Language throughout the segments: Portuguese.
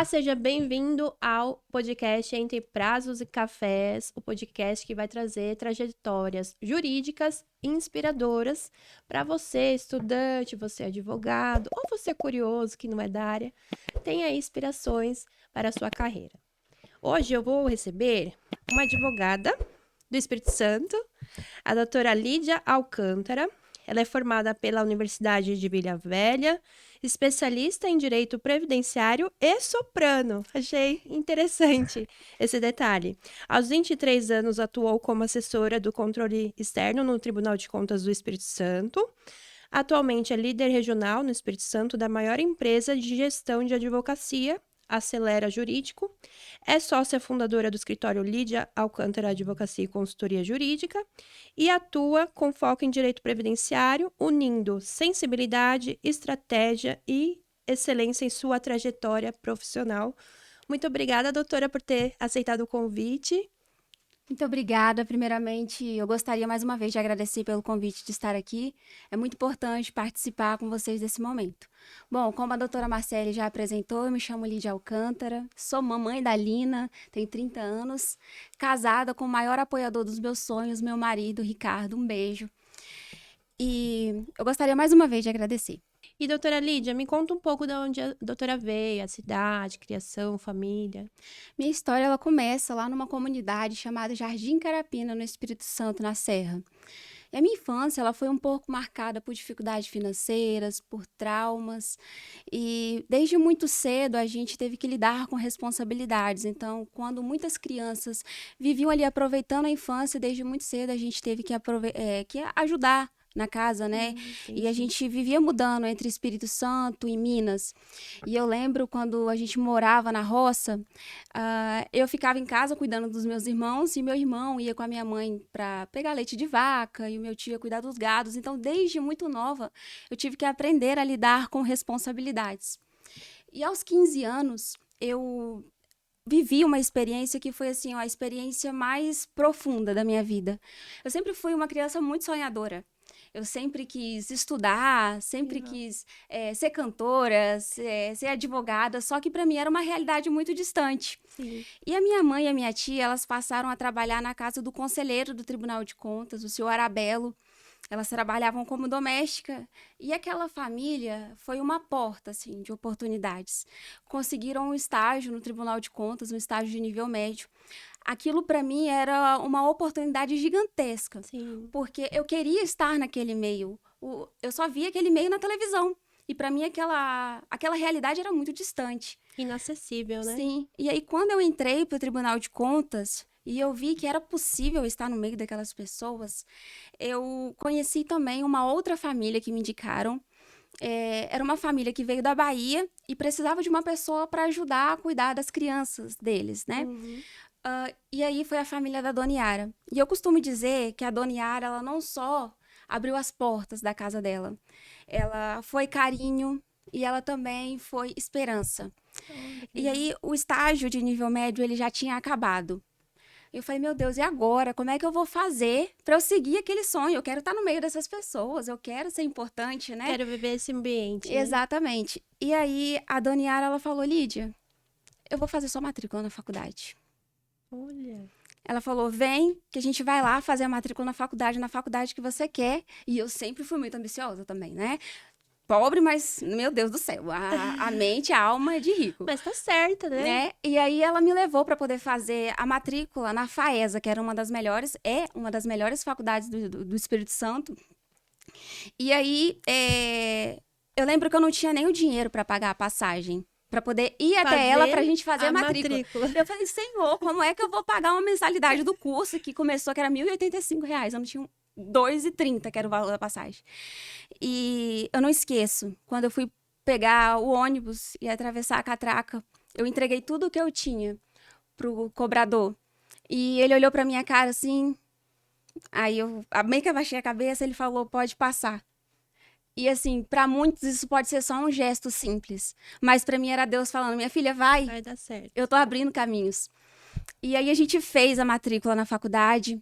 Olá, seja bem-vindo ao podcast Entre Prazos e Cafés, o podcast que vai trazer trajetórias jurídicas inspiradoras para você, estudante, você advogado ou você curioso que não é da área, tenha inspirações para a sua carreira. Hoje eu vou receber uma advogada do Espírito Santo, a doutora Lídia Alcântara. Ela é formada pela Universidade de Vila Velha, especialista em direito previdenciário e soprano. Achei interessante esse detalhe. Aos 23 anos, atuou como assessora do controle externo no Tribunal de Contas do Espírito Santo. Atualmente é líder regional no Espírito Santo da maior empresa de gestão de advocacia, Acelera Jurídico. É sócia fundadora do escritório Lídia Alcântara Advocacia e Consultoria Jurídica e atua com foco em direito previdenciário, unindo sensibilidade, estratégia e excelência em sua trajetória profissional. Muito obrigada, doutora, por ter aceitado o convite. Muito obrigada. Primeiramente, eu gostaria mais uma vez de agradecer pelo convite de estar aqui. É muito importante participar com vocês desse momento. Bom, como a doutora Marcele já apresentou, eu me chamo Lídia Alcântara, sou mamãe da Lina, tenho 30 anos, casada com o maior apoiador dos meus sonhos, meu marido, Ricardo. Um beijo. E eu gostaria mais uma vez de agradecer. E, doutora Lídia, me conta um pouco de onde a doutora veio, a cidade, criação, família. Minha história ela começa lá numa comunidade chamada Jardim Carapina, no Espírito Santo, na Serra. E a minha infância ela foi um pouco marcada por dificuldades financeiras, por traumas, e desde muito cedo a gente teve que lidar com responsabilidades. Então, quando muitas crianças viviam ali aproveitando a infância, desde muito cedo a gente teve que ajudar na casa, né? E a gente vivia mudando entre Espírito Santo e Minas. E eu lembro quando a gente morava na roça, eu ficava em casa cuidando dos meus irmãos e meu irmão ia com a minha mãe para pegar leite de vaca e o meu tio ia cuidar dos gados. Então, desde muito nova, eu tive que aprender a lidar com responsabilidades. E aos 15 anos, eu vivi uma experiência que foi assim, a experiência mais profunda da minha vida. Eu sempre fui uma criança muito sonhadora. Eu sempre quis estudar, sempre quis ser cantora, ser advogada, só que para mim era uma realidade muito distante. Sim. E a minha mãe e a minha tia, elas passaram a trabalhar na casa do conselheiro do Tribunal de Contas, o senhor Arabelo. Elas trabalhavam como doméstica e aquela família foi uma porta assim, de oportunidades. Conseguiram um estágio no Tribunal de Contas, um estágio de nível médio. Aquilo para mim era uma oportunidade gigantesca, Sim. porque eu queria estar naquele meio. Eu só via aquele meio na televisão. E para mim aquela realidade era muito distante. Inacessível, né? Sim. E aí quando eu entrei para o Tribunal de Contas e eu vi que era possível estar no meio daquelas pessoas, eu conheci também uma outra família que me indicaram. Era uma família que veio da Bahia e precisava de uma pessoa para ajudar a cuidar das crianças deles, né? E aí foi a família da Dona Yara. E eu costumo dizer que a Dona Yara, ela não só abriu as portas da casa dela, ela foi carinho e ela também foi esperança. E aí o estágio de nível médio, ele já tinha acabado. Eu falei, meu Deus, e agora? Como é que eu vou fazer para eu seguir aquele sonho? Eu quero estar no meio dessas pessoas, eu quero ser importante, né? Quero viver esse ambiente, né? Exatamente. E aí a Dona Yara, ela falou, Lídia, eu vou fazer sua matrícula na faculdade. Olha. Ela falou, vem, que a gente vai lá fazer a matrícula na faculdade que você quer. E eu sempre fui muito ambiciosa também, né? Pobre, mas, meu Deus do céu, a mente, a alma é de rico. Mas tá certa, né? E aí ela me levou para poder fazer a matrícula na FAESA, que era uma das melhores, uma das melhores faculdades do Espírito Santo. E aí, eu lembro que eu não tinha nem o dinheiro para pagar a passagem, para poder ir até ela para a gente fazer a matrícula. Eu falei, Senhor, como é que eu vou pagar uma mensalidade do curso que começou, que era R$1.085? Eu não tinha R$2,30, que era o valor da passagem. E eu não esqueço, quando eu fui pegar o ônibus e atravessar a catraca, eu entreguei tudo o que eu tinha pro cobrador. E ele olhou pra minha cara assim, aí eu meio que abaixei a cabeça, ele falou, pode passar. E assim, pra muitos isso pode ser só um gesto simples, mas pra mim era Deus falando, minha filha, Vai dar certo. eu tô abrindo caminhos. E aí a gente fez a matrícula na faculdade,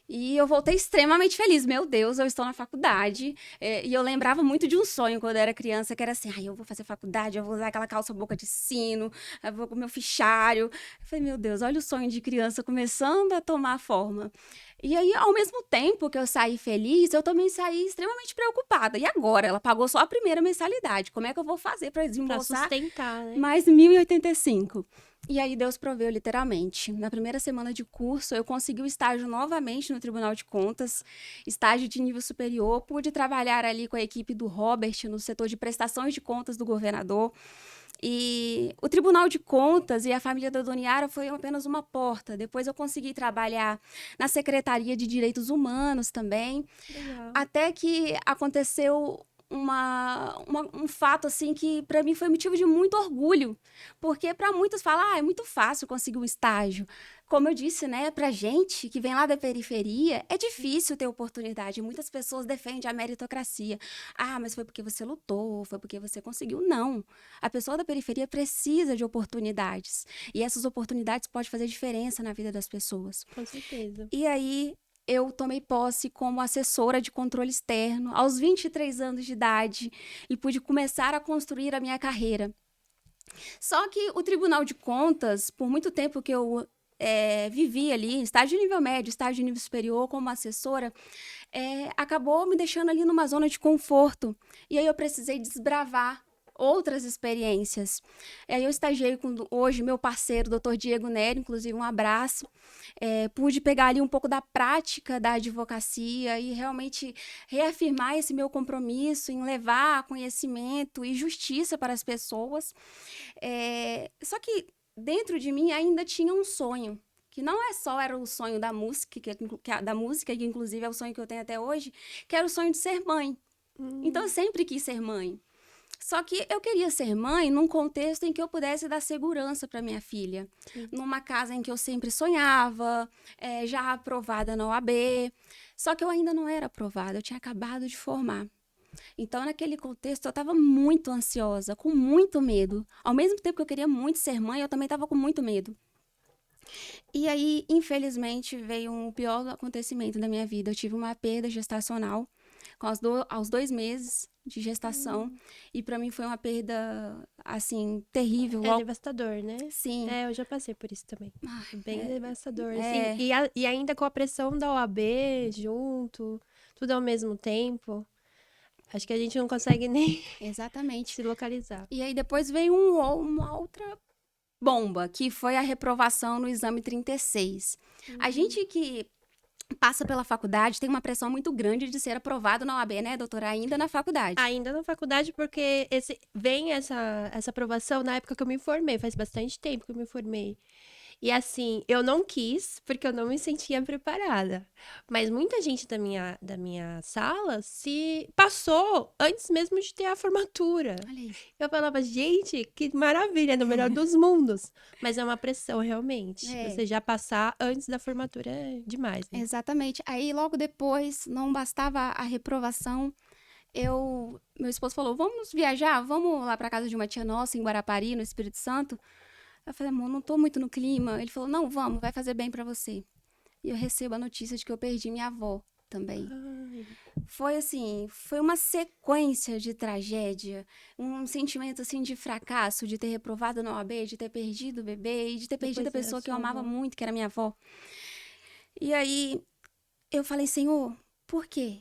E eu voltei extremamente feliz. Meu Deus, eu estou na faculdade. E eu lembrava muito de um sonho quando eu era criança, que era assim, eu vou fazer faculdade, eu vou usar aquela calça boca de sino, eu vou com meu fichário. Eu falei, meu Deus, olha o sonho de criança começando a tomar forma. E aí, ao mesmo tempo que eu saí feliz, eu também saí extremamente preocupada. E agora? Ela pagou só a primeira mensalidade. Como é que eu vou fazer para Pra desembolsar sustentar, né? mais 1.085? E aí Deus proveu literalmente. Na primeira semana de curso, eu consegui o estágio novamente no Tribunal de Contas, estágio de nível superior. Pude trabalhar ali com a equipe do Robert no setor de prestações de contas do governador. E o Tribunal de Contas e a família da Dona Yara foi apenas uma porta. Depois eu consegui trabalhar na Secretaria de Direitos Humanos também. Legal. Até que aconteceu um fato assim que para mim foi motivo de muito orgulho, porque para muitos fala, é muito fácil conseguir um estágio. Como eu disse, né, pra gente que vem lá da periferia, é difícil ter oportunidade. Muitas pessoas defendem a meritocracia. Mas foi porque você lutou, foi porque você conseguiu. Não. A pessoa da periferia precisa de oportunidades. E essas oportunidades podem fazer diferença na vida das pessoas. Com certeza. E aí, eu tomei posse como assessora de controle externo aos 23 anos de idade e pude começar a construir a minha carreira. Só que o Tribunal de Contas, por muito tempo que eu vivi ali, estágio de nível médio, estágio de nível superior, como assessora, acabou me deixando ali numa zona de conforto. E aí eu precisei desbravar outras experiências. Aí eu estagiei com hoje meu parceiro, Dr. Diego Neri, inclusive um abraço. Pude pegar ali um pouco da prática da advocacia e realmente reafirmar esse meu compromisso em levar conhecimento e justiça para as pessoas. Só que dentro de mim ainda tinha um sonho, que não era o sonho da música, que inclusive é o sonho que eu tenho até hoje, que era o sonho de ser mãe. Então eu sempre quis ser mãe. Só que eu queria ser mãe num contexto em que eu pudesse dar segurança para minha filha. Sim. Numa casa em que eu sempre sonhava, já aprovada na OAB. Só que eu ainda não era aprovada, eu tinha acabado de formar. Então, naquele contexto, eu estava muito ansiosa, com muito medo. Ao mesmo tempo que eu queria muito ser mãe, eu também estava com muito medo. E aí, infelizmente, veio um pior acontecimento da minha vida. Eu tive uma perda gestacional aos 2 meses de gestação. E para mim foi uma perda, assim, terrível. É devastador, né? Sim. Eu já passei por isso também. Bem devastador, É. assim. E ainda com a pressão da OAB junto, tudo ao mesmo tempo. Acho que a gente não consegue nem Exatamente. se localizar. E aí depois veio uma outra bomba, que foi a reprovação no exame 36. A gente que passa pela faculdade tem uma pressão muito grande de ser aprovado na OAB, né, doutora? Ainda na faculdade. Ainda na faculdade, porque vem essa aprovação na época que eu me formei. Faz bastante tempo que eu me formei. E assim, eu não quis, porque eu não me sentia preparada. Mas muita gente da minha sala se passou antes mesmo de ter a formatura. Olha aí. Eu falava, gente, que maravilha, no melhor dos mundos. Mas é uma pressão, realmente. Você já passar antes da formatura é demais, né? Exatamente. Aí, logo depois, não bastava a reprovação, meu esposo falou, vamos viajar? Vamos lá para casa de uma tia nossa, em Guarapari, no Espírito Santo? Eu falei, amor, não tô muito no clima. Ele falou, não, vamos, vai fazer bem para você. E eu recebo a notícia de que eu perdi minha avó também. Ai. Foi assim, foi uma sequência de tragédia, um sentimento assim de fracasso, de ter reprovado na OAB, de ter perdido o bebê e de ter perdido a pessoa que eu amava muito, que era minha avó. E aí eu falei, Senhor, por quê?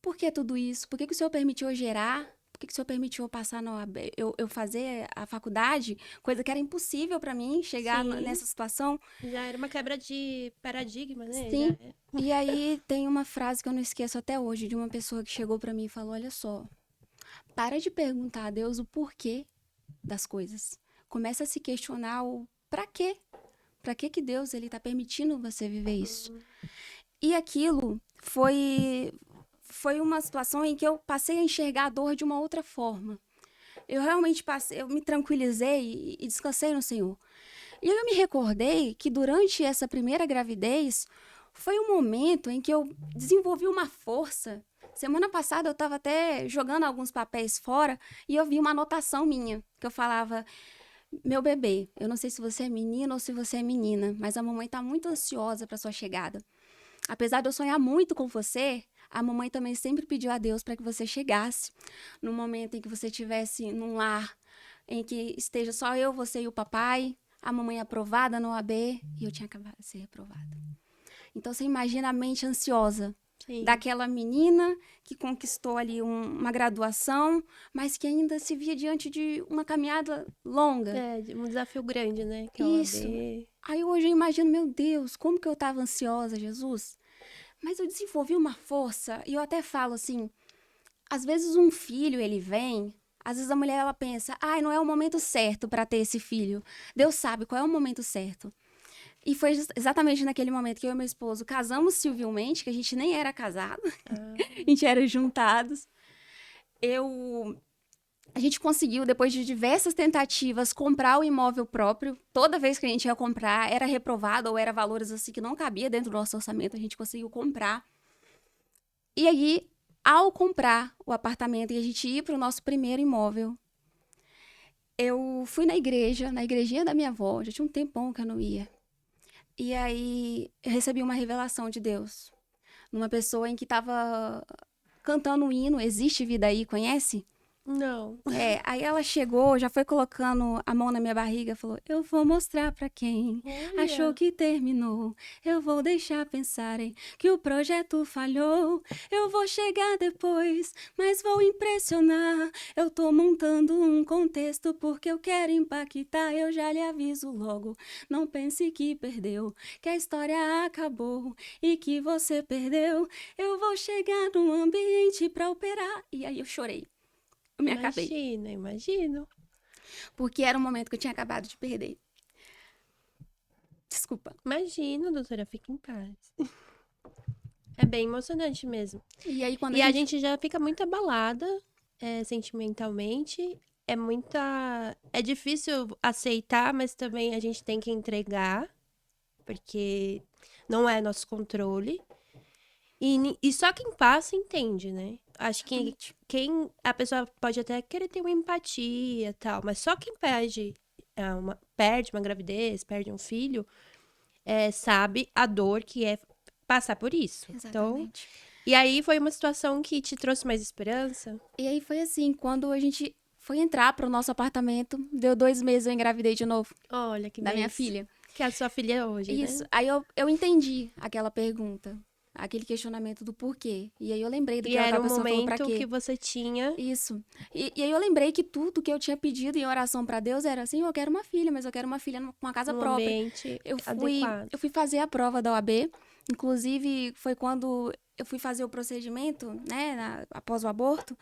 Por que tudo isso? Por que o Senhor permitiu eu gerar? Por que o Senhor permitiu eu passar na OAB, eu fazer a faculdade, coisa que era impossível para mim chegar nessa situação? Já era uma quebra de paradigma, né? Sim. E aí tem uma frase que eu não esqueço até hoje, de uma pessoa que chegou para mim e falou, olha só, para de perguntar a Deus o porquê das coisas. Começa a se questionar o para quê? Para que Deus ele tá permitindo você viver isso? E aquilo foi uma situação em que eu passei a enxergar a dor de uma outra forma. Eu realmente eu me tranquilizei e descansei no Senhor. E eu me recordei que durante essa primeira gravidez foi um momento em que eu desenvolvi uma força. Semana passada eu estava até jogando alguns papéis fora e eu vi uma anotação minha, que eu falava, meu bebê, eu não sei se você é menino ou se você é menina, mas a mamãe está muito ansiosa para sua chegada. apesar de eu sonhar muito com você, a mamãe também sempre pediu a Deus para que você chegasse no momento em que você estivesse num lar em que esteja só eu, você e o papai, a mamãe aprovada no OAB e eu tinha acabado de ser reprovada. Então, você imagina a mente ansiosa Sim. daquela menina que conquistou ali uma graduação, mas que ainda se via diante de uma caminhada longa. Um desafio grande, né? Que é o Isso. OAB. Aí hoje eu imagino, meu Deus, como que eu estava ansiosa, Jesus? Mas eu desenvolvi uma força, e eu até falo assim, às vezes um filho, ele vem, às vezes a mulher, ela pensa, não é o momento certo para ter esse filho. Deus sabe qual é o momento certo. E foi exatamente naquele momento que eu e meu esposo casamos civilmente, que a gente nem era casado, a gente era juntados. A gente conseguiu, depois de diversas tentativas, comprar o imóvel próprio. Toda vez que a gente ia comprar, era reprovado ou era valores assim que não cabia dentro do nosso orçamento, a gente conseguiu comprar. E aí, ao comprar o apartamento e a gente ir para o nosso primeiro imóvel, eu fui na igrejinha da minha avó, já tinha um tempão que eu não ia. E aí, eu recebi uma revelação de Deus. Numa pessoa em que estava cantando um hino, Existe Vida Aí, conhece? Não. Aí ela chegou, já foi colocando a mão na minha barriga, falou, eu vou mostrar pra quem achou que terminou, eu vou deixar pensarem que o projeto falhou, eu vou chegar depois, mas vou impressionar, eu tô montando um contexto porque eu quero impactar, eu já lhe aviso logo, não pense que perdeu, que a história acabou e que você perdeu, eu vou chegar num ambiente pra operar, e aí eu chorei. Eu me acabei. Imagino. Porque era um momento que eu tinha acabado de perder. Desculpa. Imagino, doutora, fique em paz. É bem emocionante mesmo. E aí, quando a gente já fica muito abalada sentimentalmente. É difícil aceitar, mas também a gente tem que entregar, porque não é nosso controle. E só quem passa entende, né? Acho que a pessoa pode até querer ter uma empatia e tal, mas só quem perde uma gravidez, perde um filho, sabe a dor que é passar por isso. Exatamente. Então, e aí foi uma situação que te trouxe mais esperança? E aí foi assim, quando a gente foi entrar pro nosso apartamento, deu 2 meses eu engravidei de novo. Olha, que da minha filha. Que é a sua filha hoje, Isso. né? Aí eu entendi aquela pergunta. Aquele questionamento do porquê. E aí eu lembrei do que era a pessoa falou pra momento quê. que você tinha... Isso. E aí eu lembrei que tudo que eu tinha pedido em oração pra Deus era assim, eu quero uma filha, mas eu quero uma filha com uma casa própria. Ambiente Eu fui fazer a prova da OAB. Inclusive, foi quando eu fui fazer o procedimento, né, após o aborto.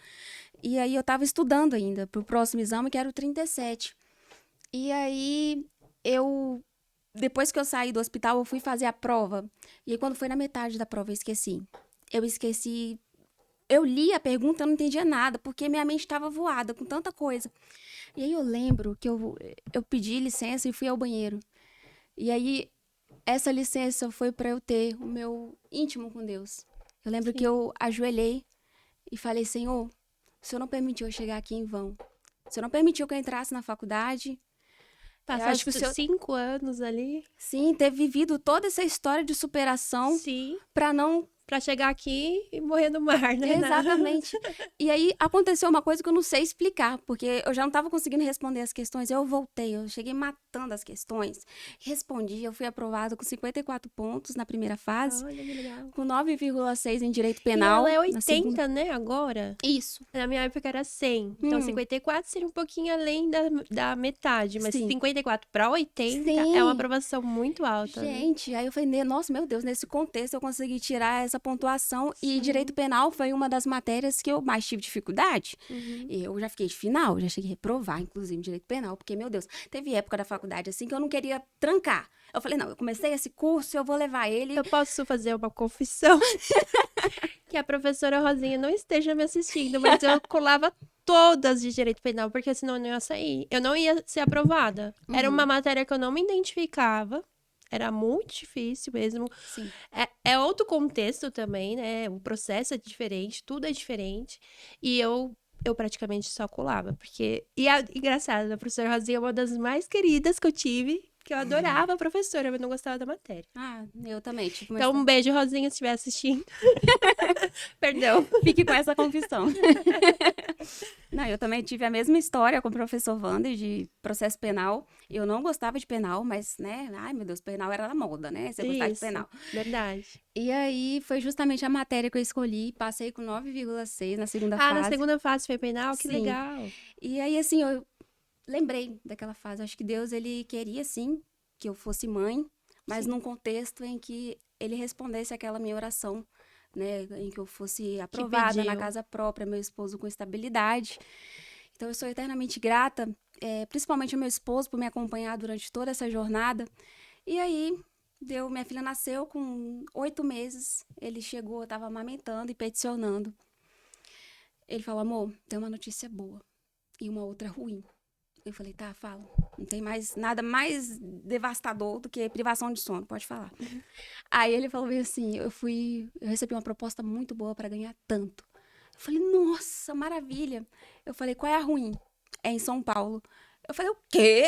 E aí eu tava estudando ainda pro próximo exame, que era o 37. E aí depois que eu saí do hospital, eu fui fazer a prova. E aí, quando foi na metade da prova, eu esqueci. Eu li a pergunta, eu não entendia nada, porque minha mente estava voada com tanta coisa. E aí eu lembro que eu pedi licença e fui ao banheiro. E aí, essa licença foi para eu ter o meu íntimo com Deus. Eu lembro que eu ajoelhei e falei, Senhor, o Senhor não permitiu eu chegar aqui em vão. O Senhor não permitiu que eu entrasse na faculdade. Passaste que 5 anos ali. Sim, ter vivido toda essa história de superação. Sim. Pra chegar aqui e morrer no mar, né? Exatamente. E aí aconteceu uma coisa que eu não sei explicar, porque eu já não estava conseguindo responder as questões. Eu voltei, eu cheguei matando as questões. Respondi, eu fui aprovada com 54 pontos na primeira fase. Olha que legal. Com 9,6 em direito penal. E ela é 80, né, agora? Isso. Na minha época era 100. Então, 54 seria um pouquinho além da metade. Mas 54 para 80 é uma aprovação muito alta. Gente, aí eu falei, nossa, meu Deus, nesse contexto eu consegui tirar essa pontuação. E direito penal foi uma das matérias que eu mais tive dificuldade. Eu já fiquei de final, já cheguei a reprovar, inclusive, direito penal. Porque, meu Deus, teve época da faculdade assim que eu não queria trancar. Eu falei, não, eu comecei esse curso, eu vou levar ele. Eu posso fazer uma confissão? Que a professora Rosinha não esteja me assistindo, mas eu colava todas de direito penal, porque senão eu não ia sair. Eu não ia ser aprovada. Era uma matéria que eu não me identificava. Era muito difícil mesmo. Sim. É outro contexto também, né? O processo é diferente, tudo é diferente. E eu praticamente só colava, porque... engraçado, a professora Rosinha é uma das mais queridas que eu tive. que eu adorava a professora, mas não gostava da matéria. Ah, eu também. Tipo, Então, um beijo, Rosinha, se estiver assistindo. Perdão. fique com essa confissão. Não, eu também tive a mesma história com o professor Wander de processo penal. Eu não gostava de penal, mas, né? Ai, meu Deus, penal era na moda, né? Você gostava de Isso, penal. verdade. E aí, foi justamente a matéria que eu escolhi. Passei com 9,6 na segunda Ah, na fase. segunda fase foi penal? Que Sim. legal. E aí, assim, eu lembrei daquela fase. Acho que Deus, ele queria, sim, que eu fosse mãe, mas Sim. num contexto em que ele respondesse aquela minha oração, né? Em que eu fosse aprovada na pediu. casa própria, meu esposo com estabilidade. Então, eu sou eternamente grata, principalmente ao meu esposo, por me acompanhar durante toda essa jornada. E aí, minha filha nasceu com 8 meses, ele chegou, eu estava amamentando e peticionando. Ele falou, amor, tem uma notícia boa e uma outra ruim. Eu falei, tá, fala. Não tem mais nada mais devastador do que privação de sono, pode falar. Aí ele falou bem assim, eu recebi uma proposta muito boa para ganhar tanto. Eu falei, nossa, maravilha. Eu falei, qual é a ruim? É em São Paulo. Eu falei, o quê?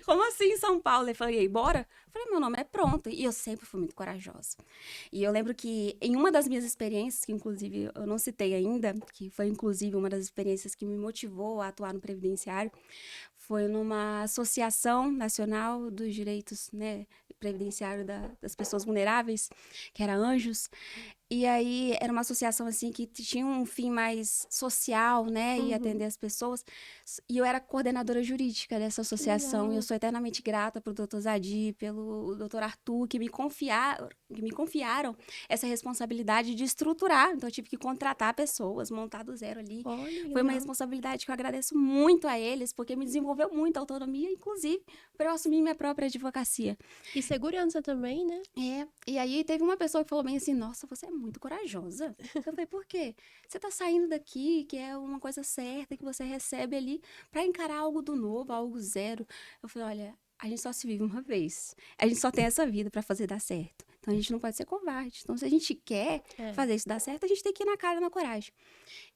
Como assim em São Paulo? Ele falou, e aí, bora? Eu falei, meu nome é pronto. E eu sempre fui muito corajosa. E eu lembro que em uma das minhas experiências, que inclusive eu não citei ainda, que foi inclusive uma das experiências que me motivou a atuar no previdenciário, foi numa associação nacional dos direitos, né, previdenciário das pessoas vulneráveis, que era Anjos. E aí era uma associação assim que tinha um fim mais social, né, e atender as pessoas. E eu era coordenadora jurídica dessa associação. E eu sou eternamente grata pro Dr. Zadi, pelo Dr. Arthur, que me confiaram essa responsabilidade de estruturar. Então eu tive que contratar pessoas, montar do zero ali. Olha, Foi uma responsabilidade que eu agradeço muito a eles, porque me desenvolveu muito a autonomia, inclusive para eu assumir minha própria advocacia. E segurança também, né? E aí teve uma pessoa que falou bem assim, nossa, você é muito corajosa. Eu falei, por quê? Você tá saindo daqui, que é uma coisa certa, que você recebe ali, para encarar algo do novo, algo zero. Eu falei, olha, a gente só se vive uma vez. A gente só tem essa vida para fazer dar certo. Então a gente não pode ser covarde. Então se a gente quer fazer isso dar certo, a gente tem que ir na cara e na coragem.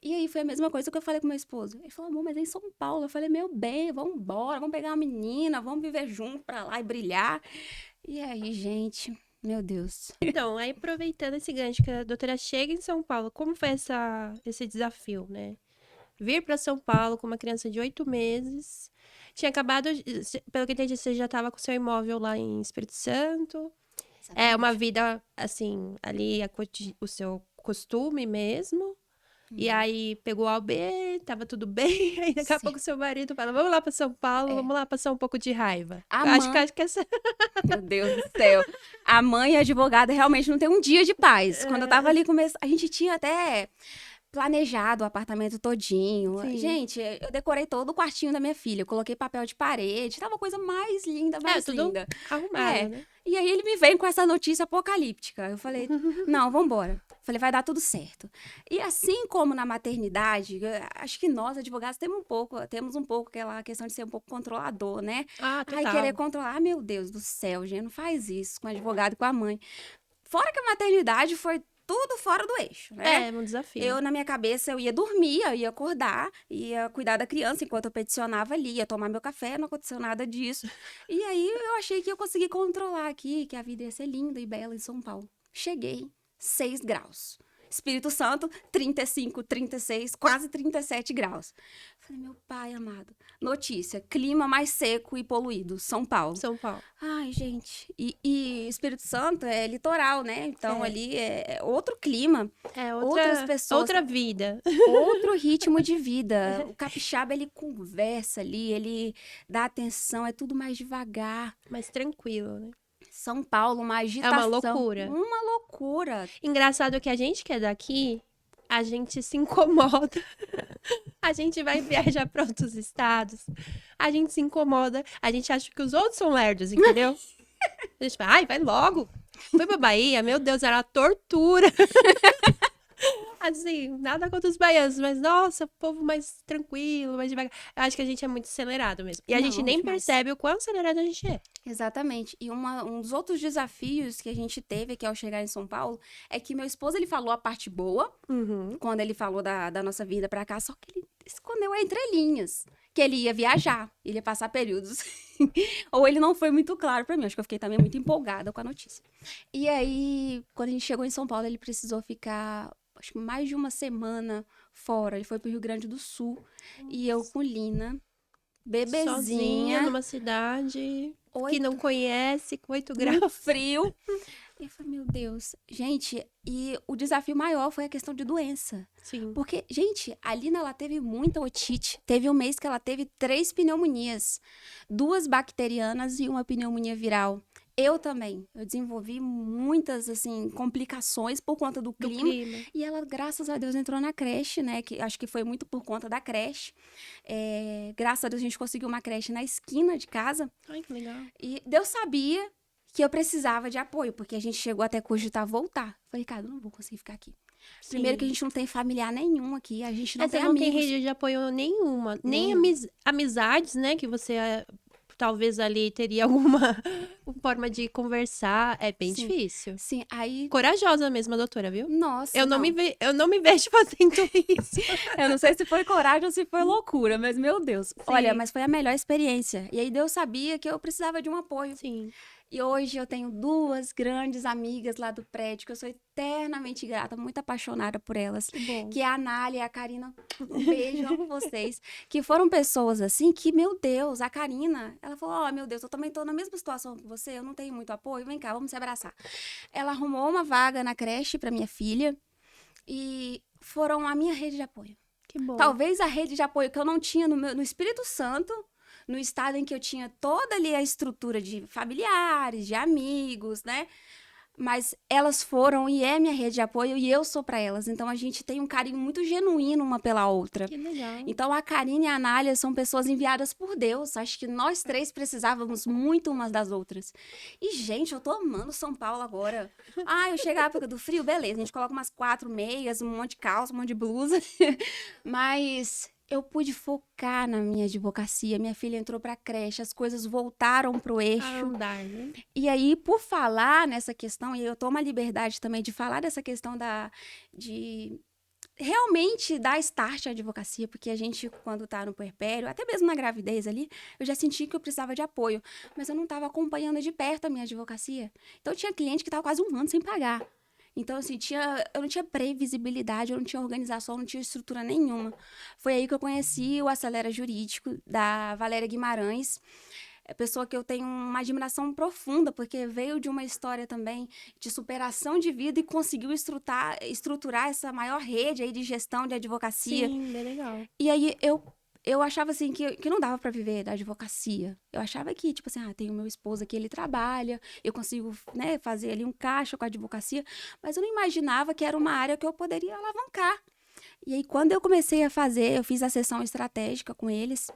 E aí foi a mesma coisa que eu falei com meu esposo. Ele falou, amor, mas é em São Paulo. Eu falei, meu bem, vamos embora, vamos pegar uma menina, vamos viver junto pra lá e brilhar. E aí, gente, meu Deus. Então, aí aproveitando esse gancho que a doutora chega em São Paulo, como foi esse desafio, né? Vir para São Paulo com uma criança de 8 meses. Tinha acabado, pelo que eu entendi, você já estava com seu imóvel lá em Espírito Santo. É uma vida, assim, ali, o seu costume mesmo. E aí pegou o AUB, tava tudo bem. Aí daqui a pouco seu marido fala: vamos lá para São Paulo, vamos lá passar um pouco de raiva. Acho que essa. Meu Deus do céu. A mãe advogada realmente não tem um dia de paz. Quando eu tava ali, a gente tinha até planejado o apartamento todinho. Sim. Gente, eu decorei todo o quartinho da minha filha. Eu coloquei papel de parede. Tava a coisa mais linda, mais linda. Arrumado, né? E aí ele me vem com essa notícia apocalíptica. Eu falei, não, vambora. Falei, vai dar tudo certo. E assim como na maternidade, acho que nós, advogados, temos um pouco aquela questão de ser um pouco controlador, né? Ah, total. Ai, querer controlar. Ah, meu Deus do céu, gente, não faz isso com o advogado e com a mãe. Fora que a maternidade foi tudo fora do eixo, né? É um desafio. Eu, na minha cabeça, eu ia dormir, eu ia acordar, ia cuidar da criança enquanto eu peticionava ali, ia tomar meu café, não aconteceu nada disso. E aí, eu achei que eu consegui controlar aqui, que a vida ia ser linda e bela em São Paulo. Cheguei, 6 graus. Espírito Santo, 35, 36, quase 37 graus. Falei, meu pai amado. Notícia, clima mais seco e poluído, São Paulo. São Paulo. Ai, gente. E Espírito Santo é litoral, né? Então, ali é outro clima. Outras pessoas. Outra vida. Outro ritmo de vida. O capixaba, ele conversa ali, ele dá atenção, é tudo mais devagar. Mais tranquilo, né? São Paulo, uma agitação. É uma loucura. Uma loucura. Engraçado que a gente que é daqui, a gente se incomoda. A gente vai viajar para outros estados. A gente se incomoda. A gente acha que os outros são lerdos, entendeu? A gente fala, ai, vai logo. Fui pra Bahia, meu Deus, era uma tortura. Assim, nada contra os baianos, mas nossa, povo mais tranquilo, mais devagar. Eu acho que a gente é muito acelerado mesmo. E a gente nem percebe o quão acelerado a gente é. Exatamente. E um dos outros desafios que a gente teve aqui ao chegar em São Paulo é que meu esposo, ele falou a parte boa, quando ele falou da nossa vida pra cá, só que ele escondeu entre linhas. que ele ia viajar, ele ia passar períodos. Ou ele não foi muito claro pra mim, acho que eu fiquei também muito empolgada com a notícia. E aí, quando a gente chegou em São Paulo, ele precisou ficar, acho que mais de uma semana fora. Ele foi pro Rio Grande do Sul. E eu com Lina, Sozinha bebezinha, numa cidade que 8 não conhece, com 8 muito graus. frio. E eu falei, meu Deus. Gente, e o desafio maior foi a questão de doença. Sim. Porque, gente, a Lina, ela teve muita otite. Teve um mês que ela teve 3 pneumonias. 2 bacterianas e uma pneumonia viral. Eu também. Eu desenvolvi muitas, assim, complicações por conta do Do clima. clima. E ela, graças a Deus, entrou na creche, né? Que acho que foi muito por conta da creche. Graças a Deus, a gente conseguiu uma creche na esquina de casa. Ai, que legal. E Deus sabia que eu precisava de apoio, porque a gente chegou até cogitar voltar. Falei, Ricardo, eu não vou conseguir ficar aqui. Primeiro que a gente não tem familiar nenhum aqui, a gente não Você tem não tem amigos. rede de apoio nenhuma. Nem Nenhum. amizades, né? Que você talvez ali teria alguma forma de conversar. É bem Sim. difícil. Sim, aí, Corajosa mesmo a doutora, viu? nossa, Eu não não. me vejo fazendo isso. Eu não sei se foi coragem ou se foi loucura, mas meu Deus. Olha, Sim. mas foi a melhor experiência. E aí Deus sabia que eu precisava de um apoio. Sim. E hoje eu tenho 2 grandes amigas lá do prédio, que eu sou eternamente grata, muito apaixonada por elas. Que bom. Que é a Nália e a Karina. Um beijo, amo vocês. Que foram pessoas assim que, meu Deus, a Karina, ela falou: Ó, meu Deus, eu também tô na mesma situação que você, eu não tenho muito apoio, vem cá, vamos se abraçar. Ela arrumou uma vaga na creche pra minha filha e foram a minha rede de apoio. Que bom. Talvez a rede de apoio que eu não tinha no Espírito Santo, no estado em que eu tinha toda ali a estrutura de familiares, de amigos, né? Mas elas foram e é minha rede de apoio e eu sou para elas. Então a gente tem um carinho muito genuíno uma pela outra. Que legal. Então a Karine e a Anália são pessoas enviadas por Deus. Acho que nós 3 precisávamos muito umas das outras. E, gente, eu tô amando São Paulo agora. Eu chego à época do frio, beleza. A gente coloca umas 4 meias, um monte de calça, um monte de blusa. Mas eu pude focar na minha advocacia. Minha filha entrou pra creche, as coisas voltaram pro A eixo. andar, né? E aí, por falar nessa questão, e eu tomo a liberdade também de falar dessa questão de realmente dar start à advocacia, porque a gente, quando tá no puerpério, até mesmo na gravidez ali, eu já senti que eu precisava de apoio, mas eu não estava acompanhando de perto a minha advocacia. Então, tinha cliente que estava quase um ano sem pagar. Então, assim, eu não tinha previsibilidade, eu não tinha organização, eu não tinha estrutura nenhuma. Foi aí que eu conheci o Acelera Jurídico, da Valéria Guimarães, pessoa que eu tenho uma admiração profunda, porque veio de uma história também de superação de vida e conseguiu estruturar essa maior rede aí de gestão de advocacia. Sim, bem legal. E aí eu achava assim que não dava para viver da advocacia. Eu achava que, tipo assim, tem o meu esposo aqui, ele trabalha, eu consigo, né, fazer ali um caixa com a advocacia, mas eu não imaginava que era uma área que eu poderia alavancar. E aí, quando eu comecei a fazer, eu fiz a sessão estratégica com eles,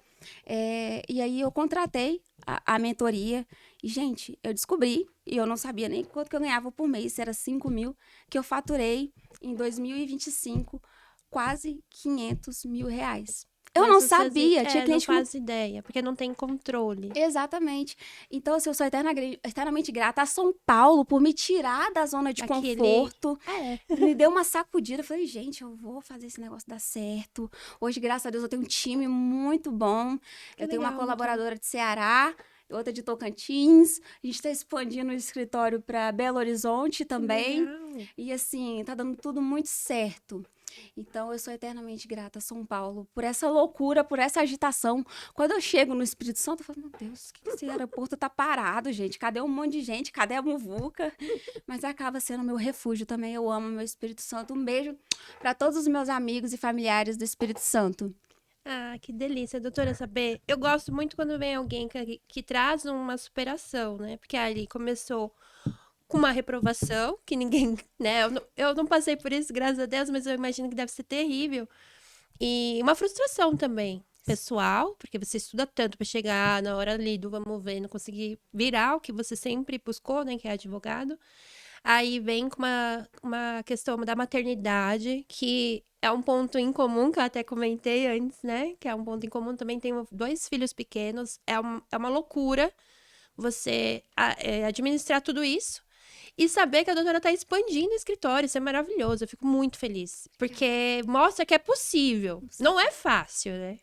e aí eu contratei a mentoria. E, gente, eu descobri, e eu não sabia nem quanto que eu ganhava por mês, se era 5 mil, que eu faturei em 2025 quase 500 mil reais. Eu Mas não você sabia, tinha não cliente que não faz ideia, porque não tem controle. Exatamente. Então, assim, eu sou eternamente grata a São Paulo por me tirar da zona de Daquele- conforto. É. Me deu uma sacudida. Eu falei, gente, eu vou fazer esse negócio dar certo. Hoje, graças a Deus, eu tenho um time muito bom. Eu tenho uma legal, colaboradora de Ceará, outra de Tocantins. A gente está expandindo o escritório para Belo Horizonte também. Legal. E, assim, tá dando tudo muito certo. Então, eu sou eternamente grata a São Paulo por essa loucura, por essa agitação. Quando eu chego no Espírito Santo, eu falo, meu Deus, que esse aeroporto tá parado, gente? Cadê um monte de gente? Cadê a muvuca? Mas acaba sendo meu refúgio também. Eu amo meu Espírito Santo. Um beijo para todos os meus amigos e familiares do Espírito Santo. Ah, que delícia, doutora, saber. Eu gosto muito quando vem alguém que traz uma superação, né? Porque ali começou com uma reprovação, que ninguém, né? Eu não passei por isso, graças a Deus, mas eu imagino que deve ser terrível. E uma frustração também, pessoal, porque você estuda tanto para chegar na hora ali do vamos ver, não conseguir virar o que você sempre buscou, né? Que é advogado. Aí vem com uma questão da maternidade, que é um ponto em comum, que eu até comentei antes, né? Que é um ponto em comum. Também tenho 2 filhos pequenos. É uma loucura você administrar tudo isso. E saber que a doutora tá expandindo o escritório, isso é maravilhoso. Eu fico muito feliz. Porque mostra que é possível. Não é fácil, né?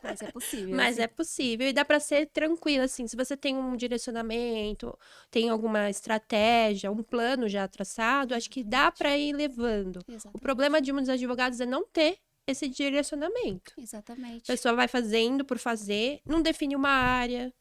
Mas é possível. Mas assim. é possível e dá pra ser tranquilo, assim. Se você tem um direcionamento, tem alguma estratégia, um plano já traçado, acho que dá pra ir levando. O Exatamente. problema de muitos advogados é não ter esse direcionamento. A Exatamente. pessoa vai fazendo por fazer, não define uma área,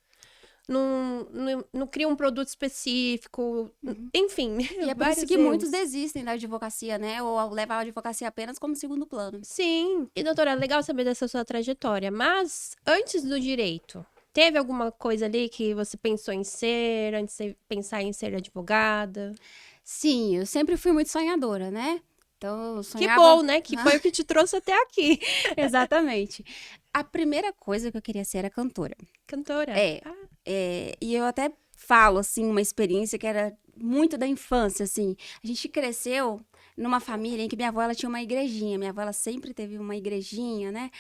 não cria um produto específico, enfim. E é por isso vários que muitos erros. desistem da advocacia, né? Ou levam a advocacia apenas como segundo plano. Sim. E, doutora, é legal saber dessa sua trajetória, mas antes do direito, teve alguma coisa ali que você pensou em ser, antes de você pensar em ser advogada? Sim, eu sempre fui muito sonhadora, né? Então, eu Que sonhava... bom, né? Que foi o que te trouxe até aqui. Exatamente. A primeira coisa que eu queria ser era cantora. Cantora. É, Ah, e eu até falo, assim, uma experiência que era muito da infância, assim. A gente cresceu numa família em que minha avó, ela tinha uma igrejinha. Minha avó, ela sempre teve uma igrejinha, né?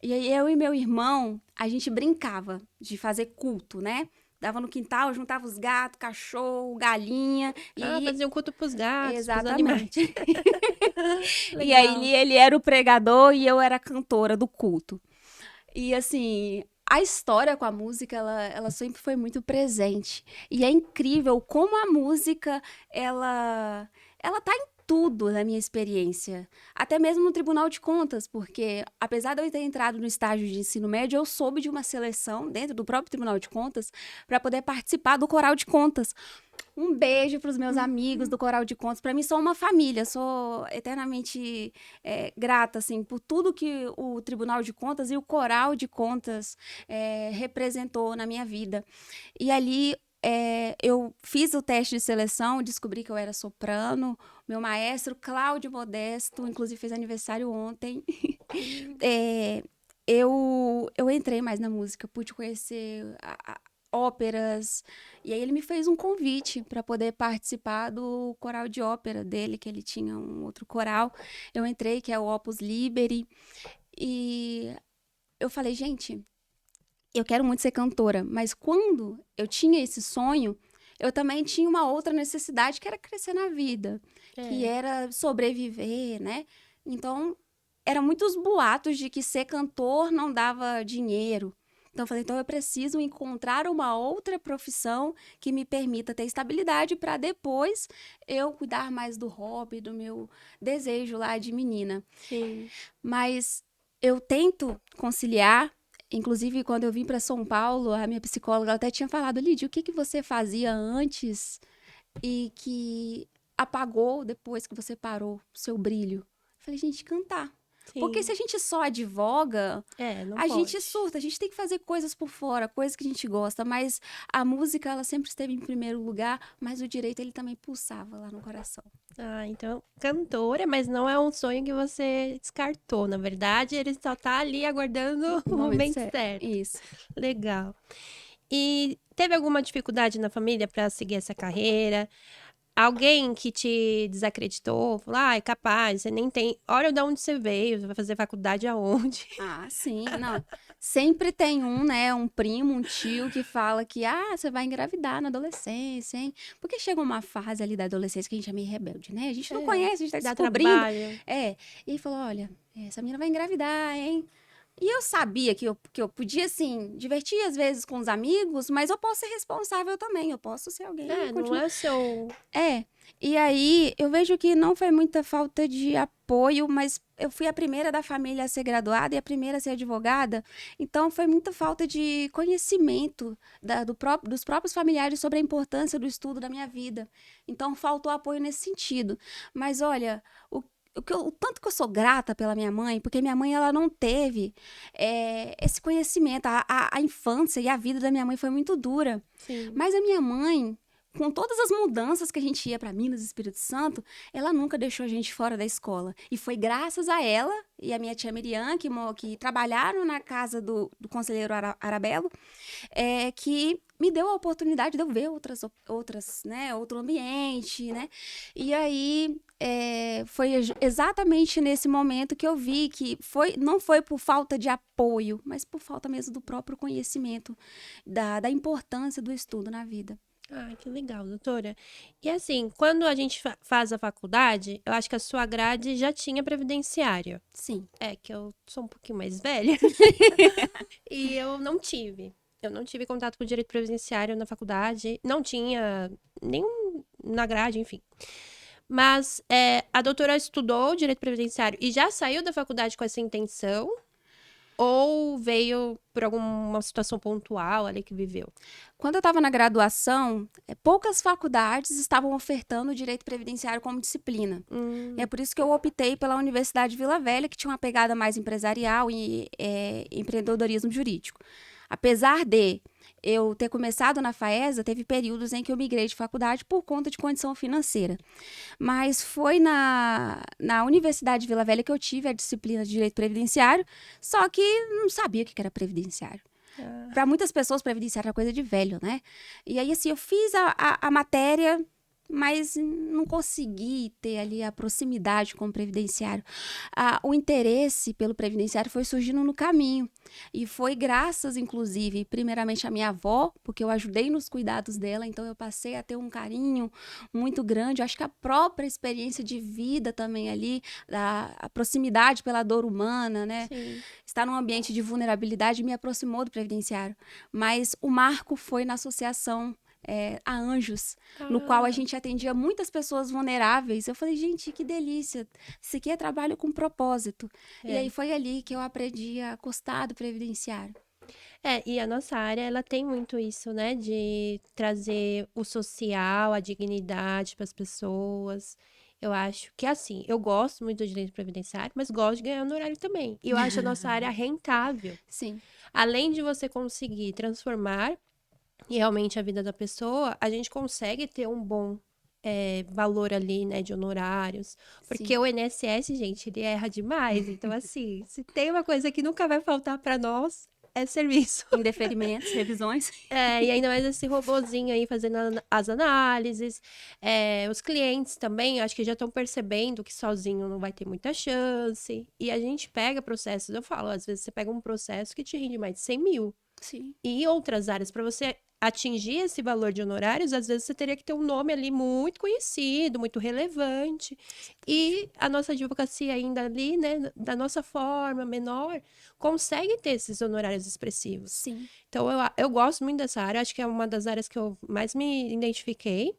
E aí eu e meu irmão, a gente brincava de fazer culto, né? Dava no quintal, juntava os gatos, cachorro, galinha. fazia um culto pros gatos, pros animais. Exatamente. E aí Legal. ele era o pregador e eu era a cantora do culto. E assim, a história com a música, ela sempre foi muito presente. E é incrível como a música, ela tá em tudo na minha experiência. Até mesmo no Tribunal de Contas, porque apesar de eu ter entrado no estágio de ensino médio, eu soube de uma seleção dentro do próprio Tribunal de Contas para poder participar do Coral de Contas. Um beijo para os meus amigos do Coral de Contas. Para mim, são uma família. Sou eternamente grata, assim, por tudo que o Tribunal de Contas e o Coral de Contas representou na minha vida. E ali eu fiz o teste de seleção, descobri que eu era soprano. Meu maestro, Cláudio Modesto, inclusive fez aniversário ontem. Eu entrei mais na música, pude conhecer óperas, e aí ele me fez um convite para poder participar do coral de ópera dele, que ele tinha um outro coral. Eu entrei, que é o Opus Liberi, e eu falei, gente, eu quero muito ser cantora, mas quando eu tinha esse sonho, eu também tinha uma outra necessidade, que era crescer na vida, que era sobreviver, né? Então, eram muitos boatos de que ser cantor não dava dinheiro. Então, eu falei, então eu preciso encontrar uma outra profissão que me permita ter estabilidade para depois eu cuidar mais do hobby, do meu desejo lá de menina. Sim. Mas eu tento conciliar. Inclusive, quando eu vim para São Paulo, a minha psicóloga ela até tinha falado, Lídia, o que você fazia antes e que apagou depois que você parou o seu brilho? Eu falei, gente, cantar. Sim. Porque se a gente só advoga, não a gente pode. surta, a gente tem que fazer coisas por fora, coisas que a gente gosta, mas a música, ela sempre esteve em primeiro lugar, mas o direito, ele também pulsava lá no coração. Então, cantora, mas não é um sonho que você descartou. Na verdade, ele só tá ali aguardando o momento certo. Isso. Legal. E teve alguma dificuldade na família para seguir essa carreira? Alguém que te desacreditou? Falou, é capaz, você nem tem... Olha de onde você veio, você vai fazer faculdade aonde? Ah, sim, não. Sempre tem né, um primo, um tio que fala que, você vai engravidar na adolescência, hein? Porque chega uma fase ali da adolescência que a gente é meio rebelde, né? A gente não conhece, a gente tá Dá descobrindo. trabalho. E ele falou, olha, essa menina vai engravidar, hein? E eu sabia que eu podia, assim, divertir às vezes com os amigos, mas eu posso ser responsável também, eu posso ser alguém. Não é o seu... E aí eu vejo que não foi muita falta de apoio, mas eu fui a primeira da família a ser graduada e a primeira a ser advogada, então foi muita falta de conhecimento dos próprios familiares sobre a importância do estudo da minha vida. Então faltou apoio nesse sentido. Mas olha, o tanto que eu sou grata pela minha mãe, porque minha mãe ela não teve esse conhecimento. A infância e a vida da minha mãe foi muito dura. Sim. Mas a minha mãe, com todas as mudanças que a gente ia para Minas e Espírito Santo, ela nunca deixou a gente fora da escola. E foi graças a ela e a minha tia Miriam, que trabalharam na casa do conselheiro Arabelo, que me deu a oportunidade de eu ver outras, né, outro ambiente, né? E aí foi exatamente nesse momento que eu vi que não foi por falta de apoio, mas por falta mesmo do próprio conhecimento da importância do estudo na vida. Ah, que legal, doutora. E assim, quando a gente faz a faculdade, eu acho que a sua grade já tinha previdenciário. Sim. É que eu sou um pouquinho mais velha e eu não tive. Eu não tive contato com o direito previdenciário na faculdade, não tinha nenhum na grade, enfim. Mas a doutora estudou direito previdenciário e já saiu da faculdade com essa intenção? Ou veio por alguma situação pontual ali que viveu? Quando eu estava na graduação, poucas faculdades estavam ofertando o direito previdenciário como disciplina. E é por isso que eu optei pela Universidade de Vila Velha, que tinha uma pegada mais empresarial e empreendedorismo jurídico. Apesar de eu ter começado na FAESA, teve períodos em que eu migrei de faculdade por conta de condição financeira. Mas foi na Universidade de Vila Velha que eu tive a disciplina de direito previdenciário, só que não sabia o que era previdenciário. Para muitas pessoas, previdenciário é coisa de velho, né? E aí, assim, eu fiz a matéria, mas não consegui ter ali a proximidade com o previdenciário. O interesse pelo previdenciário foi surgindo no caminho. E foi graças, inclusive, primeiramente à minha avó, porque eu ajudei nos cuidados dela, então eu passei a ter um carinho muito grande. Eu acho que a própria experiência de vida também ali, a proximidade pela dor humana, né? Sim. Estar num ambiente de vulnerabilidade me aproximou do previdenciário. Mas o marco foi na associação a Anjos, no qual a gente atendia muitas pessoas vulneráveis. Eu falei, gente, que delícia. Isso aqui é trabalho com propósito. E aí foi ali que eu aprendi a gostar do previdenciário. E a nossa área, ela tem muito isso, né? De trazer o social, a dignidade para as pessoas. Eu acho que, assim, eu gosto muito do direito previdenciário, mas gosto de ganhar no horário também. E eu acho a nossa área rentável. Sim. Além de você conseguir transformar realmente a vida da pessoa, a gente consegue ter um bom valor ali, né, de honorários. Porque o INSS, gente, ele erra demais. Então, assim, se tem uma coisa que nunca vai faltar para nós, é serviço. Indeferimentos, revisões. E ainda mais esse robozinho aí fazendo as análises. Os clientes também, acho que já estão percebendo que sozinho não vai ter muita chance. E a gente pega processos, eu falo, às vezes você pega um processo que te rende mais de 100 mil. Sim. E outras áreas, para você atingir esse valor de honorários, às vezes você teria que ter um nome ali muito conhecido, muito relevante. E a nossa advocacia ainda ali, né, da nossa forma menor, consegue ter esses honorários expressivos. Sim. Então, eu gosto muito dessa área, acho que é uma das áreas que eu mais me identifiquei.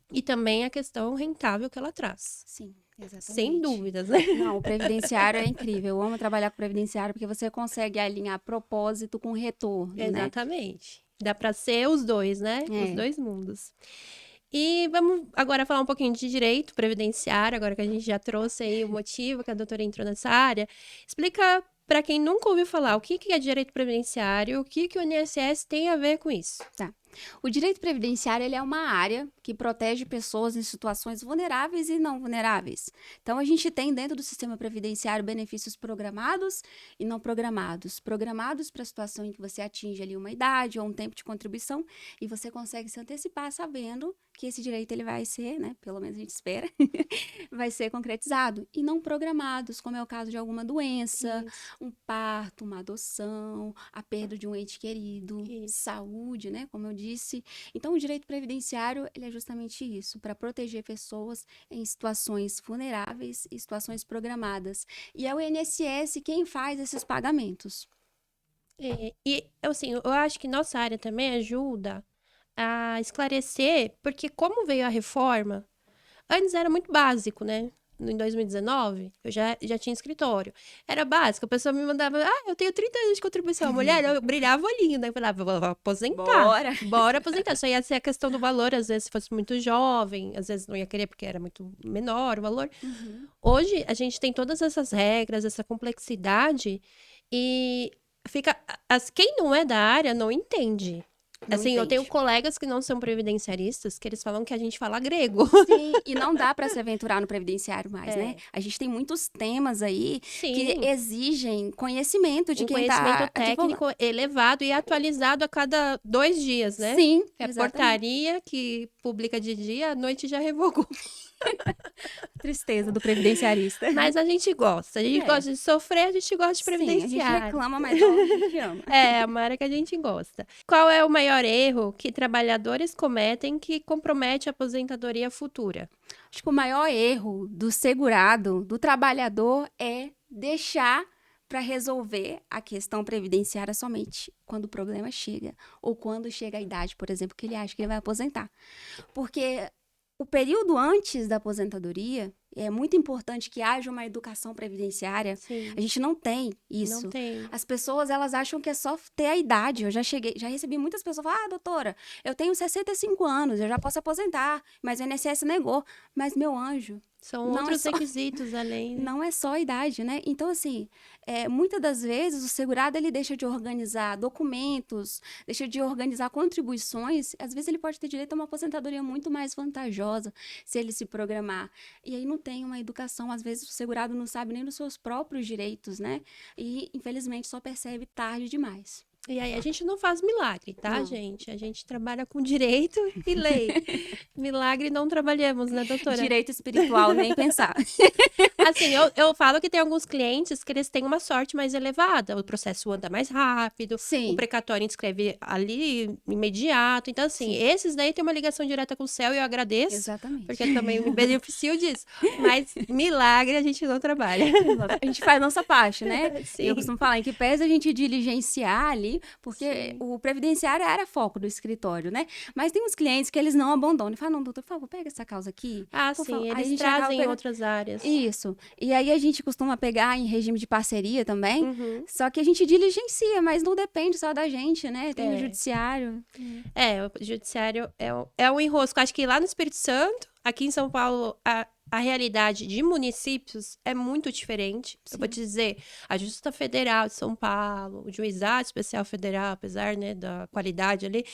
E também a questão rentável que ela traz. Sim. Exatamente. Sem dúvidas, né? Não, o previdenciário é incrível. Eu amo trabalhar com previdenciário porque você consegue alinhar propósito com retorno, Exatamente. Né? Dá para ser os dois, né? Os dois mundos. E vamos agora falar um pouquinho de direito previdenciário, agora que a gente já trouxe aí o motivo que a doutora entrou nessa área. Explica para quem nunca ouviu falar o que é direito previdenciário, o que o INSS tem a ver com isso. Tá. O direito previdenciário ele é uma área que protege pessoas em situações vulneráveis e não vulneráveis. Então, a gente tem dentro do sistema previdenciário benefícios programados e não programados. Programados para a situação em que você atinge ali uma idade ou um tempo de contribuição e você consegue se antecipar sabendo que esse direito ele vai ser, né, pelo menos a gente espera, vai ser concretizado. E não programados, como é o caso de alguma doença, um parto, uma adoção, a perda de um ente querido, saúde, né, como eu disse. Então, o direito previdenciário, ele é justamente isso, para proteger pessoas em situações vulneráveis e situações programadas. E é o INSS quem faz esses pagamentos. E, assim, eu acho que nossa área também ajuda a esclarecer, porque como veio a reforma, antes era muito básico, né? Em 2019, eu já tinha escritório. Era básico, a pessoa me mandava, eu tenho 30 anos de contribuição. A mulher, eu brilhava o olhinho, né? Eu falava, vou aposentar. Bora aposentar. Só ia ser a questão do valor, às vezes, se fosse muito jovem, às vezes não ia querer porque era muito menor o valor. Hoje, a gente tem todas essas regras, essa complexidade, e quem não é da área não entende. Eu tenho colegas que não são previdenciaristas, que eles falam que a gente fala grego. Sim, e não dá para se aventurar no previdenciário mais, né? A gente tem muitos temas aí que exigem conhecimento de quem tá... conhecimento técnico elevado e atualizado a cada 2 dias, né? Sim, portaria que publica de dia, à noite já revogou. Tristeza do previdenciarista. Mas a gente gosta. A gente gosta de sofrer, a gente gosta de Sim, previdenciário. a gente reclama, mas a gente ama. É, uma área que a gente gosta. Qual é o maior erro que trabalhadores cometem que compromete a aposentadoria futura? Acho que o maior erro do segurado, do trabalhador, é deixar para resolver a questão previdenciária somente quando o problema chega. Ou quando chega a idade, por exemplo, que ele acha que ele vai aposentar. Porque o período antes da aposentadoria é muito importante que haja uma educação previdenciária. Sim. A gente não tem isso. Não tem. As pessoas, elas acham que é só ter a idade. Eu já recebi muitas pessoas falando, doutora, eu tenho 65 anos, eu já posso aposentar, mas o INSS negou. Mas, meu anjo, São não é outros só- requisitos além. não é só a idade, né? Então, assim, muitas das vezes o segurado, ele deixa de organizar documentos, deixa de organizar contribuições. Às vezes ele pode ter direito a uma aposentadoria muito mais vantajosa se ele se programar. E aí não tem uma educação, às vezes o segurado não sabe nem dos seus próprios direitos, né? E, infelizmente, só percebe tarde demais. E aí a gente não faz milagre, tá, Não. gente? A gente trabalha com direito e lei. Milagre não trabalhamos, né, doutora? Direito espiritual, nem pensar. Assim, eu falo que tem alguns clientes que eles têm uma sorte mais elevada. O processo anda mais rápido, o Sim, precatório inscreve ali imediato. Então, assim, Sim. esses daí têm uma ligação direta com o céu e eu agradeço, exatamente. porque eu também me beneficio disso. Mas milagre a gente não trabalha. A gente faz nossa parte, né? Sim. Eu costumo falar em que pese a gente diligenciar ali, porque Sim. o previdenciário era foco do escritório, né? Mas tem uns clientes que eles não abandonam. E falam, não, doutor, por favor, pega essa causa aqui. Ah, Por sim, favor. Aí a eles gente acaba trazem pegando- outras áreas. Isso. E aí a gente costuma pegar em regime de parceria também. Uhum. Só que a gente diligencia, mas não depende só da gente, né? Tem o É. judiciário. É, o judiciário é um enrosco. Acho que lá no Espírito Santo, aqui em São Paulo, a realidade de municípios é muito diferente. Eu vou te dizer, a Justiça Federal de São Paulo, o Juizado Especial Federal, apesar, né, da qualidade ali,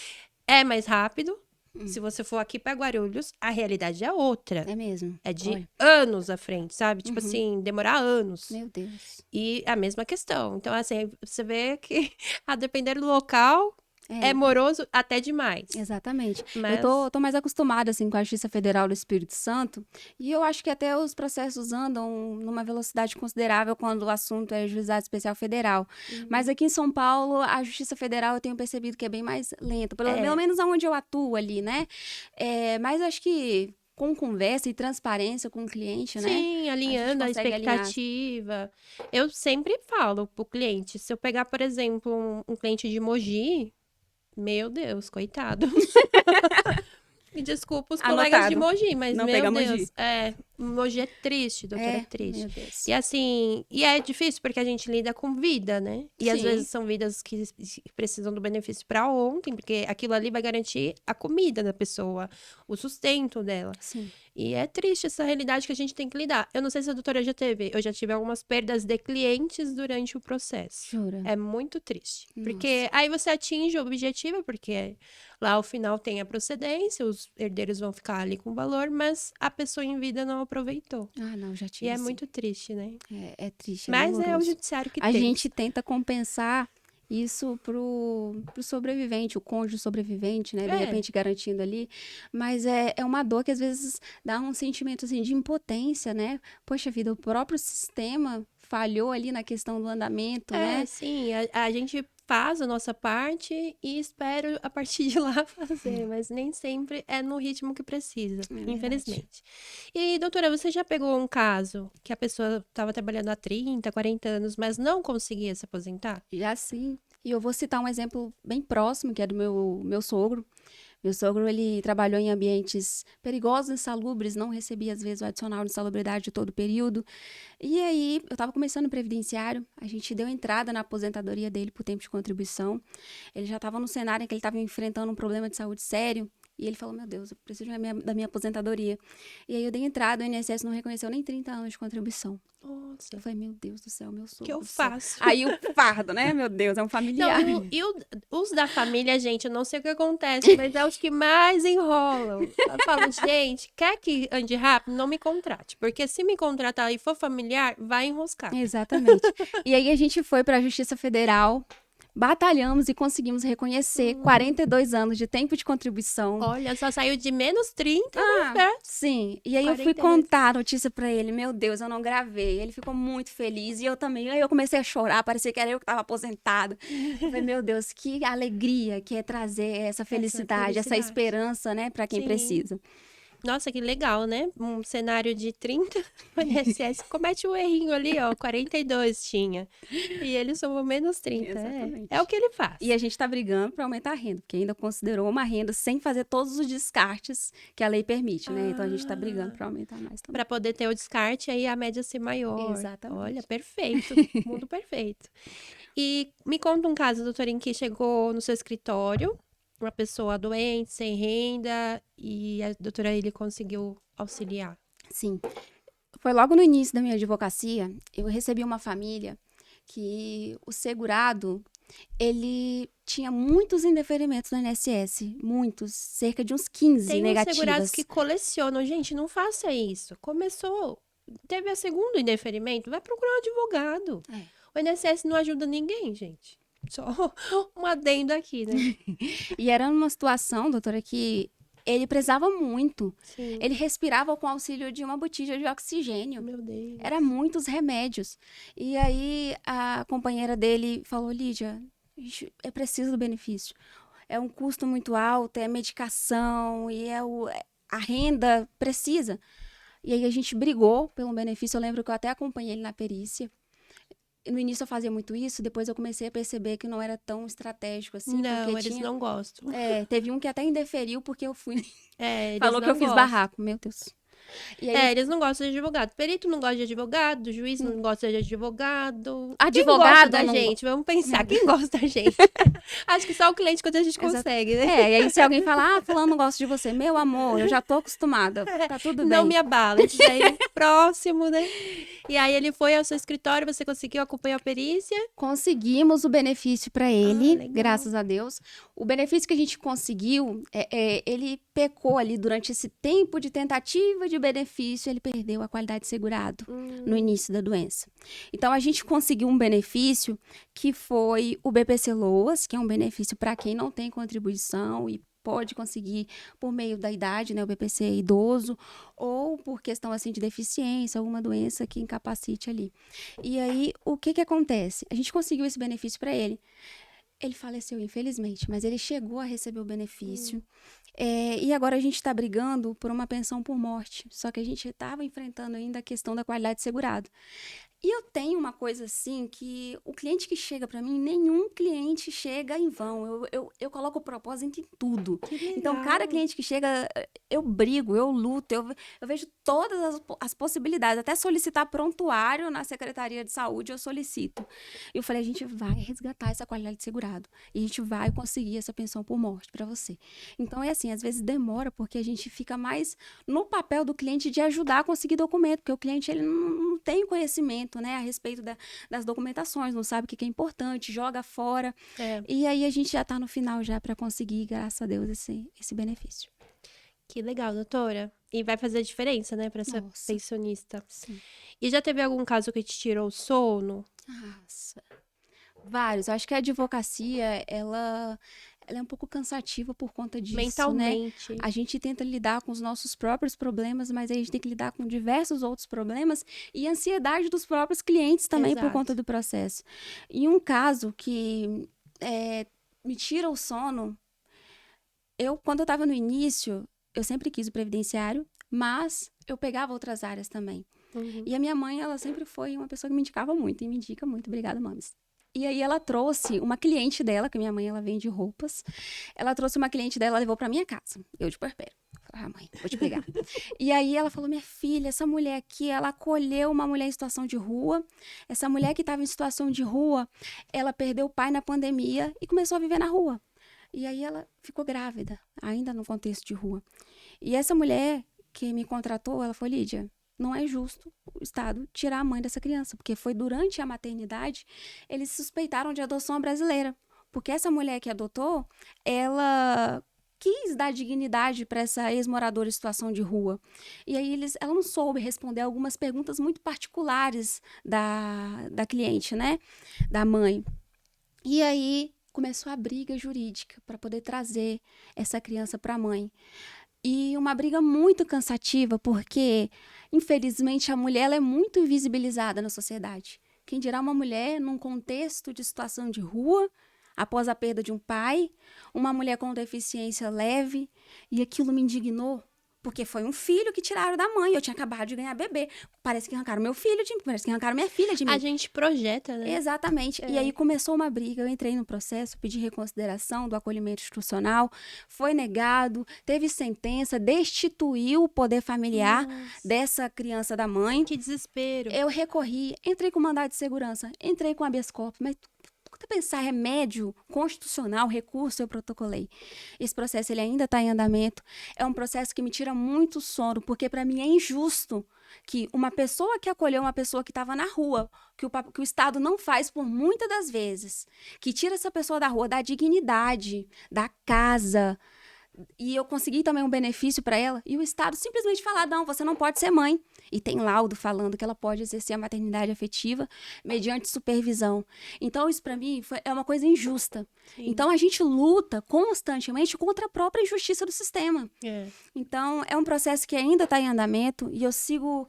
é mais rápido. Se você for aqui para Guarulhos, a realidade é outra. É mesmo. É de Olha, anos à frente, sabe? Tipo Uhum. assim, demorar anos. meu Deus. E a mesma questão. Então, assim, você vê que, a depender do local, é moroso até demais. Exatamente. Mas... Eu tô mais acostumada, assim, com a Justiça Federal do Espírito Santo, e eu acho que até os processos andam numa velocidade considerável quando o assunto é Juizado Especial Federal. Mas aqui em São Paulo, a Justiça Federal eu tenho percebido que é bem mais lenta, pelo menos onde eu atuo ali, né? Mas acho que com conversa e transparência com o cliente, né? Sim, alinhando a consegue alinhar. expectativa. Eu sempre falo pro cliente, se eu pegar, por exemplo, um cliente de Mogi, meu Deus, coitado. Me desculpa os colegas de Anotado. Mogi, mas Não meu pega Deus, Mogi. Mogi é triste, doutora, é triste. Meu Deus. E assim, e é difícil porque a gente lida com vida, né? E às Sim. vezes são vidas que precisam do benefício para ontem, porque aquilo ali vai garantir a comida da pessoa, o sustento dela. Sim. E é triste essa realidade que a gente tem que lidar. Eu não sei se a doutora já teve, eu já tive algumas perdas de clientes durante o processo. Jura? É muito triste. Porque aí você atinge o objetivo, porque lá ao final tem a procedência, os herdeiros vão ficar ali com o valor, mas a pessoa em vida não aproveitou. Ah, não, já tive. E é sim. muito triste, né? É triste. Mas é o doloroso. judiciário que A tem. gente tenta compensar isso pro sobrevivente, o cônjuge sobrevivente, né? De repente garantindo ali. Mas é uma dor que às vezes dá um sentimento assim de impotência, né? Poxa vida, o próprio sistema falhou ali na questão do andamento, né? Sim, a gente faz a nossa parte e espero a partir de lá fazer, mas nem sempre é no ritmo que precisa, infelizmente. E, doutora, você já pegou um caso que a pessoa estava trabalhando há 30, 40 anos, mas não conseguia se aposentar? Já sim. E eu vou citar um exemplo bem próximo, que é do meu sogro. Meu sogro, ele trabalhou em ambientes perigosos, insalubres, não recebia, às vezes, o adicional de insalubridade de todo o período. E aí, eu estava começando o previdenciário, a gente deu entrada na aposentadoria dele por tempo de contribuição. Ele já estava no cenário em que ele estava enfrentando um problema de saúde sério. E ele falou, meu Deus, eu preciso da minha aposentadoria. E aí eu dei entrada, o INSS não reconheceu nem 30 anos de contribuição. Nossa, Eu falei, meu Deus do céu, meu sogro. o que eu do céu. faço? Aí o fardo, né? Meu Deus, é um familiar. Não, os da família, gente, eu não sei o que acontece, mas é os que mais enrolam. Eu falo, gente, quer que ande rápido? Não me contrate. Porque se me contratar e for familiar, vai enroscar. Exatamente. E aí a gente foi para a Justiça Federal, batalhamos e conseguimos reconhecer 42 anos de tempo de contribuição. Olha, só saiu de menos 30, sim. E aí eu fui 42. contar a notícia pra ele. Meu Deus, eu não gravei. Ele ficou muito feliz. E eu também. Aí eu comecei a chorar. Parecia que era eu que estava aposentada. Eu falei, meu Deus, que alegria que é trazer essa felicidade, essa esperança, né, pra quem Sim. precisa. Nossa, que legal, né? Um cenário de 30, o INSS comete um errinho ali, ó, 42 tinha. E ele somou menos 30. Exatamente. É o que ele faz. E a gente tá brigando pra aumentar a renda, porque ainda considerou uma renda sem fazer todos os descartes que a lei permite, né? Então a gente tá brigando pra aumentar mais também. Pra poder ter o descarte, aí a média ser maior. Exatamente. Olha, perfeito. Mundo perfeito. E me conta um caso, doutora, em que chegou no seu escritório uma pessoa doente, sem renda, e a doutora ele conseguiu auxiliar. Sim. Foi logo no início da minha advocacia, eu recebi uma família que o segurado, ele tinha muitos indeferimentos no INSS, muitos, cerca de uns 15 Tem uns negativas. segurados que colecionam. Gente, não faça isso. Começou, teve a segundo indeferimento, vai procurar um advogado. O INSS não ajuda ninguém, gente. Só um adendo aqui, né? E era uma situação, doutora, que ele precisava muito. Sim. Ele respirava com auxílio de uma botija de oxigênio. Meu Deus. Era muitos remédios. E aí a companheira dele falou, Lídia, é preciso do benefício. É um custo muito alto, é medicação e a renda precisa. E aí a gente brigou pelo benefício. Eu lembro que eu até acompanhei ele na perícia. No início eu fazia muito isso, depois eu comecei a perceber que não era tão estratégico assim. Não, eles não gostam. Teve um que até indeferiu porque eu fui. Eles Falou que eu fiz barraco, meu Deus. E aí, eles não gostam de advogado. Perito não gosta de advogado, juiz não gosta de advogado. Advogado quem gosta da não... gente? Vamos pensar, quem gosta da gente? Acho que só o cliente quando a gente consegue, né? E aí se alguém falar, fulano não gosta de você, meu amor, eu já tô acostumada, tá tudo bem. Não me abala, isso aí próximo, né? E aí ele foi ao seu escritório, você conseguiu acompanhar a perícia? Conseguimos o benefício para ele, legal. graças a Deus. O benefício que a gente conseguiu, ele pecou ali durante esse tempo de tentativa de benefício, ele perdeu a qualidade de segurado no início da doença. Então, a gente conseguiu um benefício que foi o BPC Loas, que é um benefício para quem não tem contribuição e pode conseguir por meio da idade, né, o BPC idoso, ou por questão assim de deficiência, alguma doença que incapacite ali. E aí, o que acontece? A gente conseguiu esse benefício para ele. Ele faleceu, infelizmente, mas ele chegou a receber o benefício. E agora a gente está brigando por uma pensão por morte. Só que a gente estava enfrentando ainda a questão da qualidade de segurado. E eu tenho uma coisa assim, que o cliente que chega para mim, nenhum cliente chega em vão. Eu coloco o propósito em tudo. Então, cada cliente que chega, eu brigo, eu luto, eu vejo todas as possibilidades. Até solicitar prontuário na Secretaria de Saúde, eu solicito. E eu falei, a gente vai resgatar essa qualidade de segurado. E a gente vai conseguir essa pensão por morte para você. Então, é assim, às vezes demora, porque a gente fica mais no papel do cliente de ajudar a conseguir documento, porque o cliente ele não tem conhecimento, né, a respeito das documentações, não sabe o que é importante, joga fora. E aí a gente já está no final já para conseguir, graças a Deus, esse benefício. Que legal, doutora. E vai fazer diferença, né, para essa pensionista. Sim. E já teve algum caso que te tirou o sono? Nossa. Vários. Eu acho que a advocacia, ela é um pouco cansativa por conta disso, mentalmente, né? A gente tenta lidar com os nossos próprios problemas, mas a gente tem que lidar com diversos outros problemas e a ansiedade dos próprios clientes também. Exato. Por conta do processo. E um caso que me tira o sono, quando eu estava no início, eu sempre quis o previdenciário, mas eu pegava outras áreas também. E a minha mãe, ela sempre foi uma pessoa que me indicava muito, e me indica muito. Obrigada, mames. E aí ela trouxe uma cliente dela, que minha mãe, ela vende roupas. Ela trouxe uma cliente dela, levou pra minha casa. Eu de puerpério. Falei, mãe, vou te pegar. E aí ela falou, minha filha, essa mulher aqui, ela acolheu uma mulher em situação de rua. Essa mulher que estava em situação de rua, ela perdeu o pai na pandemia e começou a viver na rua. E aí ela ficou grávida, ainda no contexto de rua. E essa mulher que me contratou, ela falou, Lídia, não é justo o Estado tirar a mãe dessa criança, porque foi durante a maternidade, eles suspeitaram de adoção brasileira, porque essa mulher que adotou, ela quis dar dignidade para essa ex-moradora em situação de rua. E aí ela não soube responder algumas perguntas muito particulares da cliente, né, da mãe. E aí começou a briga jurídica para poder trazer essa criança para a mãe. E uma briga muito cansativa, porque, infelizmente, a mulher ela é muito invisibilizada na sociedade. Quem dirá uma mulher num contexto de situação de rua, após a perda de um pai, uma mulher com deficiência leve, e aquilo me indignou. Porque foi um filho que tiraram da mãe. Eu tinha acabado de ganhar bebê. Parece que arrancaram meu filho de mim. Parece que arrancaram minha filha de mim. A gente projeta, né? Exatamente. E aí começou uma briga. Eu entrei no processo, pedi reconsideração do acolhimento institucional. Foi negado. Teve sentença. Destituiu o poder familiar dessa criança da mãe. Que desespero. Eu recorri. Entrei com mandado de segurança. Entrei com habeas corpus. Mas quando pensar remédio constitucional, recurso, eu protocolei. Esse processo ele ainda está em andamento. É um processo que me tira muito sono, porque para mim é injusto que uma pessoa que acolheu uma pessoa que estava na rua, que o Estado não faz por muitas das vezes, que tira essa pessoa da rua, da dignidade, da casa, e eu consegui também um benefício para ela, e o Estado simplesmente falar, não, você não pode ser mãe. E tem laudo falando que ela pode exercer a maternidade afetiva mediante supervisão. Então, isso para mim é uma coisa injusta. Sim. Então, a gente luta constantemente contra a própria injustiça do sistema. Então, é um processo que ainda está em andamento e eu sigo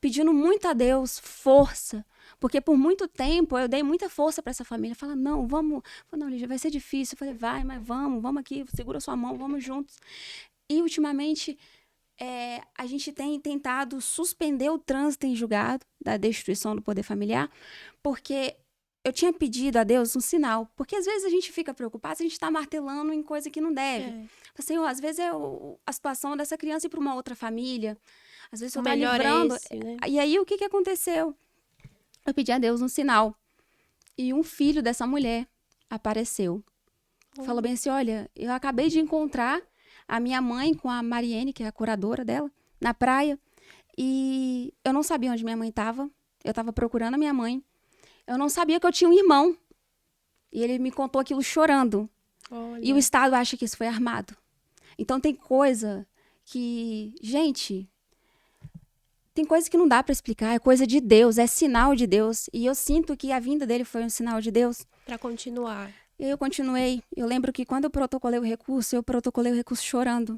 pedindo muito a Deus força, porque por muito tempo eu dei muita força para essa família. Fala, não, vamos. Falei, não, Lígia, vai ser difícil. Eu falei, vai, mas vamos aqui, segura sua mão, vamos juntos. E, ultimamente, a gente tem tentado suspender o trânsito em julgado da destituição do poder familiar, porque eu tinha pedido a Deus um sinal, porque às vezes a gente fica preocupado se a gente está martelando em coisa que não deve. Senhor, às vezes a situação dessa criança ir para uma outra família, às vezes eu estou livrando. Né? E aí, o que aconteceu? Eu pedi a Deus um sinal, e um filho dessa mulher apareceu. Falou bem assim, olha, eu acabei de encontrar a minha mãe com a Mariene, que é a curadora dela, na praia. E eu não sabia onde minha mãe estava. Eu estava procurando a minha mãe. Eu não sabia que eu tinha um irmão. E ele me contou aquilo chorando. Olha. E o Estado acha que isso foi armado. Então tem coisa que... Gente, tem coisa que não dá para explicar. É coisa de Deus, é sinal de Deus. E eu sinto que a vinda dele foi um sinal de Deus. Para continuar. E eu continuei. Eu lembro que quando eu protocolei o recurso chorando.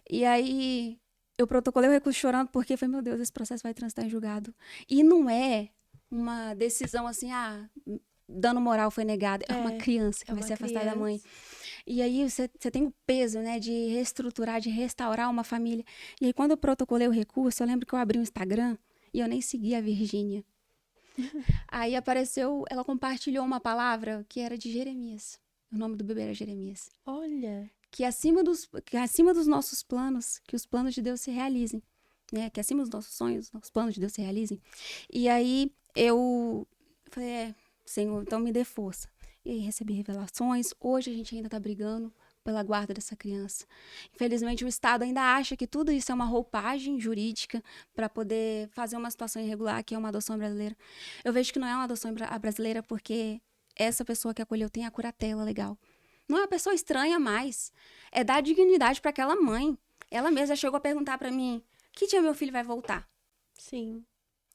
E aí, eu protocolei o recurso chorando porque foi, meu Deus, esse processo vai transitar em julgado. E não é uma decisão assim, dano moral foi negado. É uma criança que vai ser afastada da mãe. E aí, você tem o peso, né, de reestruturar, de restaurar uma família. E aí, quando eu protocolei o recurso, eu lembro que eu abri um Instagram e eu nem segui a Virgínia. Aí apareceu, ela compartilhou uma palavra que era de Jeremias. O nome do bebê era Jeremias. Olha. Que acima dos nossos planos, que os planos de Deus se realizem. Né? Que acima dos nossos sonhos, os planos de Deus se realizem. E aí eu falei, Senhor, então me dê força. E aí recebi revelações. Hoje a gente ainda está brigando pela guarda dessa criança. Infelizmente, o Estado ainda acha que tudo isso é uma roupagem jurídica para poder fazer uma situação irregular, que é uma adoção brasileira. Eu vejo que não é uma adoção brasileira porque essa pessoa que acolheu tem a curatela legal. Não é uma pessoa estranha mais. É dar dignidade para aquela mãe. Ela mesma chegou a perguntar para mim, que dia meu filho vai voltar? Sim.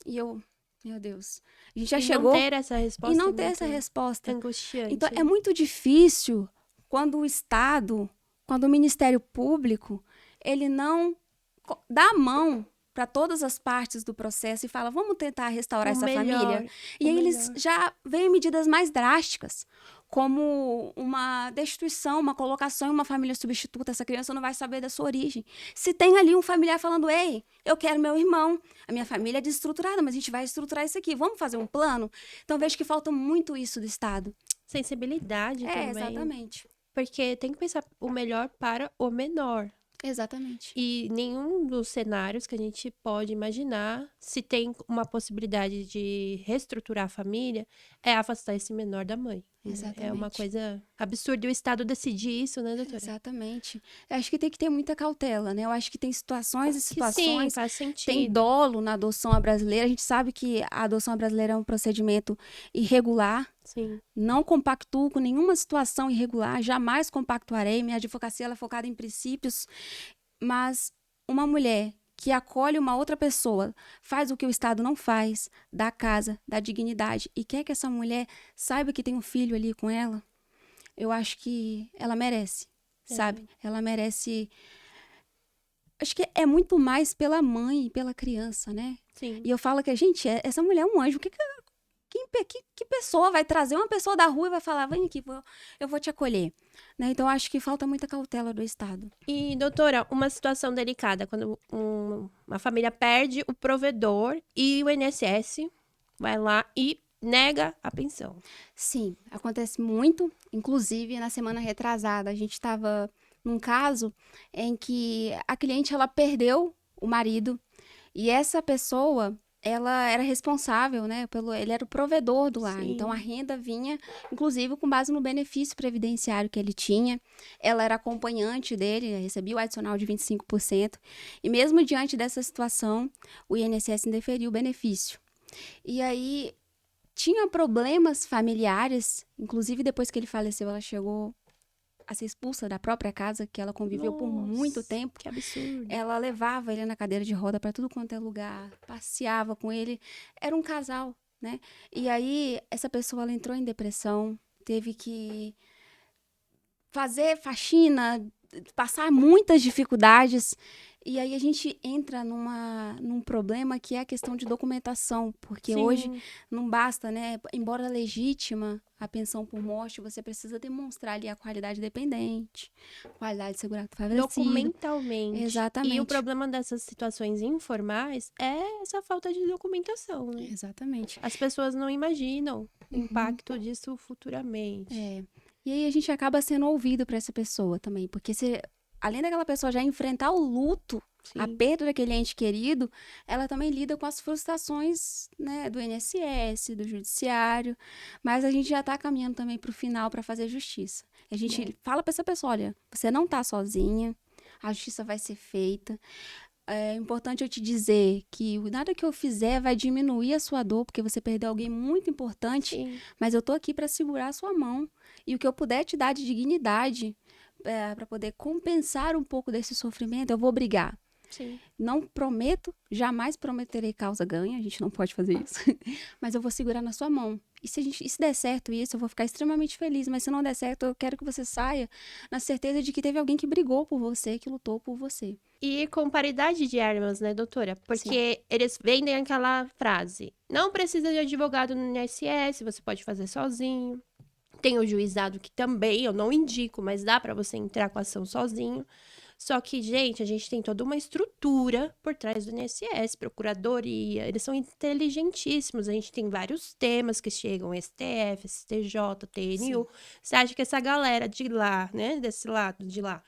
E eu, meu Deus, a gente já chegou... E não ter essa resposta. E não ter essa resposta. Angustiante. Então, é muito difícil... Quando o Estado, quando o Ministério Público, ele não dá a mão para todas as partes do processo e fala, vamos tentar restaurar essa família. E aí eles já veem medidas mais drásticas, como uma destituição, uma colocação em uma família substituta. Essa criança não vai saber da sua origem. Se tem ali um familiar falando, ei, eu quero meu irmão, a minha família é desestruturada, mas a gente vai estruturar isso aqui, vamos fazer um plano? Então, vejo que falta muito isso do Estado. Sensibilidade também. Exatamente. Porque tem que pensar o melhor para o menor. Exatamente. E nenhum dos cenários que a gente pode imaginar, se tem uma possibilidade de reestruturar a família, é afastar esse menor da mãe. Exatamente. É uma coisa absurda. E o Estado decidir isso, né, doutora? Exatamente. Eu acho que tem que ter muita cautela, né? Eu acho que tem situações e situações. Sim, faz sentido. Tem dolo na adoção brasileira. A gente sabe que a adoção brasileira é um procedimento irregular. Sim. Não compactuo com nenhuma situação irregular. Jamais compactuarei. Minha advocacia ela é focada em princípios. Mas uma mulher que acolhe uma outra pessoa, faz o que o Estado não faz, dá casa, dá dignidade, e quer que essa mulher saiba que tem um filho ali com ela, eu acho que ela merece, sabe? Ela merece... Acho que é muito mais pela mãe e pela criança, né? Sim. E eu falo que, gente, essa mulher é um anjo. Que pessoa vai trazer uma pessoa da rua e vai falar, vem aqui, eu vou te acolher? Né? Então, acho que falta muita cautela do Estado. E, doutora, uma situação delicada, quando uma família perde o provedor e o INSS vai lá e nega a pensão. Sim, acontece muito. Inclusive, na semana retrasada, a gente estava num caso em que a cliente, ela perdeu o marido e essa pessoa, ela era responsável, né? Ele era o provedor do lar. Sim. Então, a renda vinha, inclusive, com base no benefício previdenciário que ele tinha. Ela era acompanhante dele, recebia o adicional de 25%. E mesmo diante dessa situação, o INSS indeferiu o benefício. E aí, tinha problemas familiares. Inclusive, depois que ele faleceu, ela chegou a ser expulsa da própria casa, que ela conviveu por muito tempo. Que absurdo. Ela levava ele na cadeira de roda para tudo quanto é lugar, passeava com ele. Era um casal, né? E aí, essa pessoa, ela entrou em depressão, teve que fazer faxina, passar muitas dificuldades. E aí a gente entra num problema que é a questão de documentação, porque hoje não basta, né? Embora legítima a pensão por morte, você precisa demonstrar ali a qualidade dependente, qualidade de segurado falecido. Documentalmente. Exatamente. E o problema dessas situações informais é essa falta de documentação, né? Exatamente. As pessoas não imaginam o impacto disso futuramente. E aí a gente acaba sendo ouvido para essa pessoa também, porque além daquela pessoa já enfrentar o luto, a perda daquele ente querido, ela também lida com as frustrações, né, do INSS, do judiciário, mas a gente já está caminhando também para o final para fazer justiça. A gente fala para essa pessoa, olha, você não está sozinha, a justiça vai ser feita. É importante eu te dizer que nada que eu fizer vai diminuir a sua dor, porque você perdeu alguém muito importante, mas eu tô aqui para segurar a sua mão. E o que eu puder te dar de dignidade, para poder compensar um pouco desse sofrimento, eu vou brigar. Sim. Não prometo, jamais prometerei causa ganha, a gente não pode fazer isso, mas eu vou segurar na sua mão. E se der certo isso, eu vou ficar extremamente feliz, mas se não der certo, eu quero que você saia na certeza de que teve alguém que brigou por você, que lutou por você. E com paridade de armas, né, doutora? Porque eles vendem aquela frase, não precisa de advogado no INSS, você pode fazer sozinho. Tem o juizado que também, eu não indico, mas dá para você entrar com a ação sozinho. Só que, gente, a gente tem toda uma estrutura por trás do INSS, procuradoria, eles são inteligentíssimos. A gente tem vários temas que chegam, STF, STJ, TNU. Você acha que essa galera de lá, né, desse lado de lá,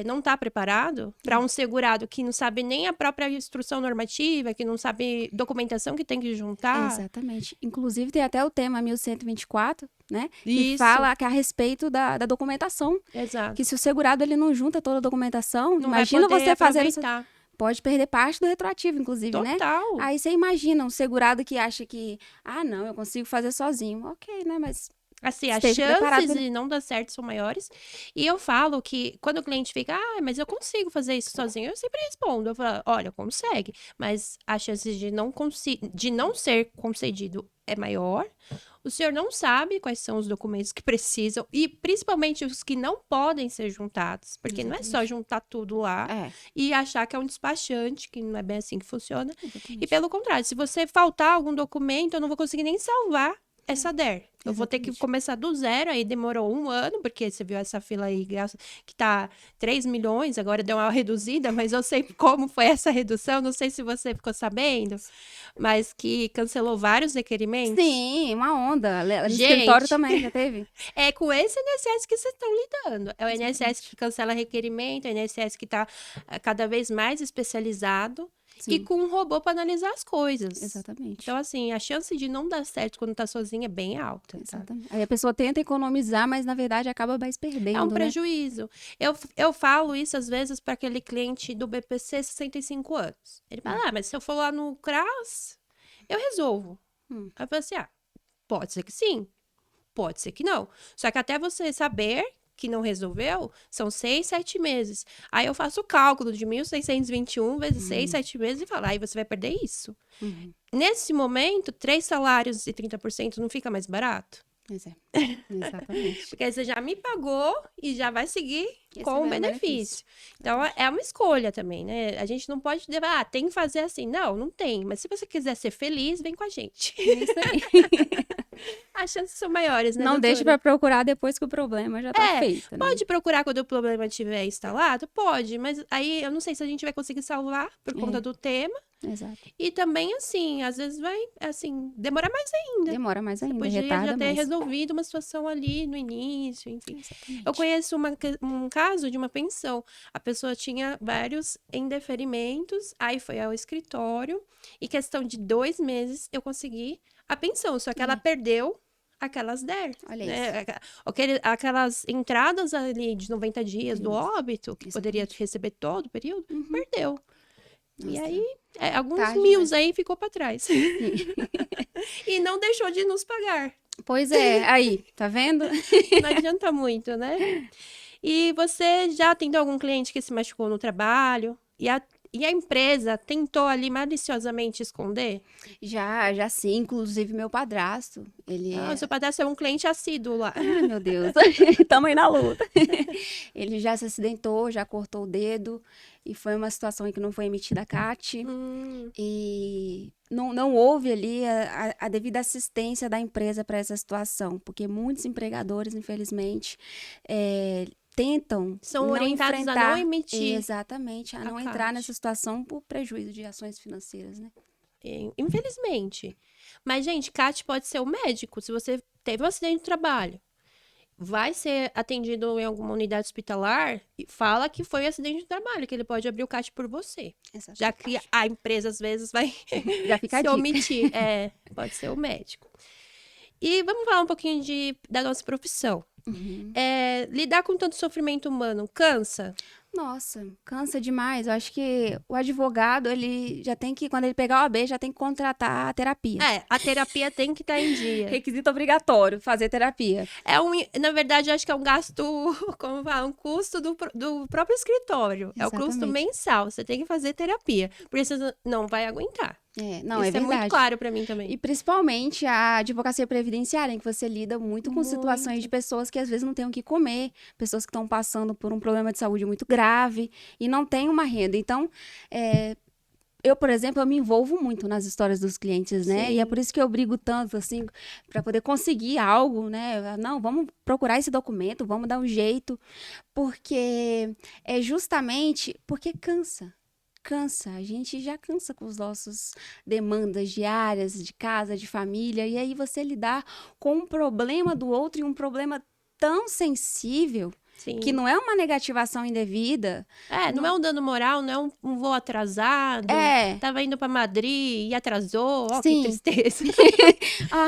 não está preparado para um segurado que não sabe nem a própria instrução normativa, que não sabe documentação que tem que juntar? Exatamente. Inclusive, tem até o tema 1124, né? Isso. Que fala a respeito da documentação. Exato. Que se o segurado ele não junta toda a documentação, não imagina vai poder você fazer isso. aproveitar. Pode perder parte do retroativo, inclusive, né? Total. Aí você imagina um segurado que acha que, não, eu consigo fazer sozinho. Ok, né? Mas assim, as esteja preparado chances de não dar certo são maiores. E eu falo que quando o cliente fica, mas eu consigo fazer isso sozinho, eu sempre respondo. Eu falo, olha, consegue, mas as chances de não ser concedido é maior. O senhor não sabe quais são os documentos que precisam, e principalmente os que não podem ser juntados, porque não é só juntar tudo lá e achar que é um despachante, que não é bem assim que funciona. E pelo contrário, se você faltar algum documento, eu não vou conseguir nem salvar essa DER. Eu vou ter que começar do zero, aí demorou 1 ano, porque você viu essa fila aí que tá 3 milhões, agora deu uma reduzida, mas eu sei como foi essa redução, não sei se você ficou sabendo, mas que cancelou vários requerimentos. Sim, uma onda. No escritório também, já teve. É com esse INSS que vocês estão lidando. É o INSS que cancela requerimento, é o INSS que tá cada vez mais especializado. Sim. E com um robô para analisar as coisas. Exatamente. Então, assim, a chance de não dar certo quando tá sozinha é bem alta. Exatamente. Tá? Aí a pessoa tenta economizar, mas na verdade acaba mais perdendo. É um prejuízo. Eu falo isso às vezes para aquele cliente do BPC 65 anos. Ele fala, mas se eu for lá no CRAS, eu resolvo. Aí eu falo assim, pode ser que sim, pode ser que não. Só que até você saber que não resolveu, são 6, 7 meses. Aí eu faço o cálculo de 1.621 vezes 6, 7 meses e falo, aí você vai perder isso. Nesse momento, 3 salários e 30% não fica mais barato? Pois é, exatamente. Porque aí você já me pagou e já vai seguir Esse com o vai o benefício. Então, é uma escolha também, né? A gente não pode dizer, tem que fazer assim. Não, não tem. Mas se você quiser ser feliz, vem com a gente. É isso aí. As chances são maiores, né, Não deixe doutora? para procurar depois que o problema já tá feito, né? Pode procurar quando o problema estiver instalado? Pode, mas aí eu não sei se a gente vai conseguir salvar por conta do tema. Exato. E também, assim, às vezes vai, assim, demorar mais ainda. Demora mais ainda, Podia retarda já ter mais. resolvido uma situação ali no início, enfim. Eu conheço um caso de uma pensão. A pessoa tinha vários indeferimentos, aí foi ao escritório, e questão de 2 meses eu consegui a pensão, só que ela perdeu aquelas DER. Olha Né? Aquelas entradas ali de 90 dias do óbito, que poderia receber todo o período, perdeu. Nossa. E aí, alguns Tarde, mil né? aí ficou para trás. E não deixou de nos pagar. Pois é, aí, tá vendo? Não adianta muito, né? E você já atendeu algum cliente que se machucou no trabalho? E a empresa tentou ali maliciosamente esconder? Já sim, inclusive meu padrasto, ele Ah, o seu padrasto é um cliente assíduo lá. Ai, meu Deus, tamo aí na luta. Ele já se acidentou, já cortou o dedo, e foi uma situação em que não foi emitida a CAT, e não houve ali a devida assistência da empresa para essa situação, porque muitos empregadores, infelizmente, tentam São não orientados a enfrentar, não emitir. exatamente, a a não entrar CAT. nessa situação por prejuízo de ações financeiras, né? Infelizmente. Mas, gente, CAT pode ser o médico. Se você teve um acidente de trabalho, vai ser atendido em alguma unidade hospitalar, e fala que foi um acidente de trabalho, que ele pode abrir o CAT por você. Exatamente. Já que a empresa, às vezes, vai Já fica a se dica. omitir. Pode ser o médico. E vamos falar um pouquinho da nossa profissão. Lidar com tanto sofrimento humano cansa? Nossa, cansa demais. Eu acho que o advogado, ele já tem que, quando ele pegar o AB, já tem que contratar a terapia. A terapia tem que estar em dia. Requisito obrigatório, fazer terapia. Na verdade, eu acho que é um gasto, como fala, um custo do próprio escritório. É o custo Exatamente. mensal. Você tem que fazer terapia. Porque você não vai aguentar. Não, Isso é é muito verdade. claro pra mim também. E principalmente a advocacia previdenciária, em que você lida muito com situações de pessoas que às vezes não têm o que comer, pessoas que estão passando por um problema de saúde muito grave e não têm uma renda. Então, eu, por exemplo, eu me envolvo muito nas histórias dos clientes, né? Sim. E é por isso que eu brigo tanto, assim, para poder conseguir algo, né? Não, vamos procurar esse documento, vamos dar um jeito, porque é justamente porque cansa. A gente já cansa com as nossas demandas diárias de casa, de família, e aí você lidar com um problema do outro e um problema tão sensível, Sim. que não é uma negativação indevida. Não é um dano moral, não é um voo atrasado. Tava indo pra Madrid e atrasou. Ó, que Sim. tristeza.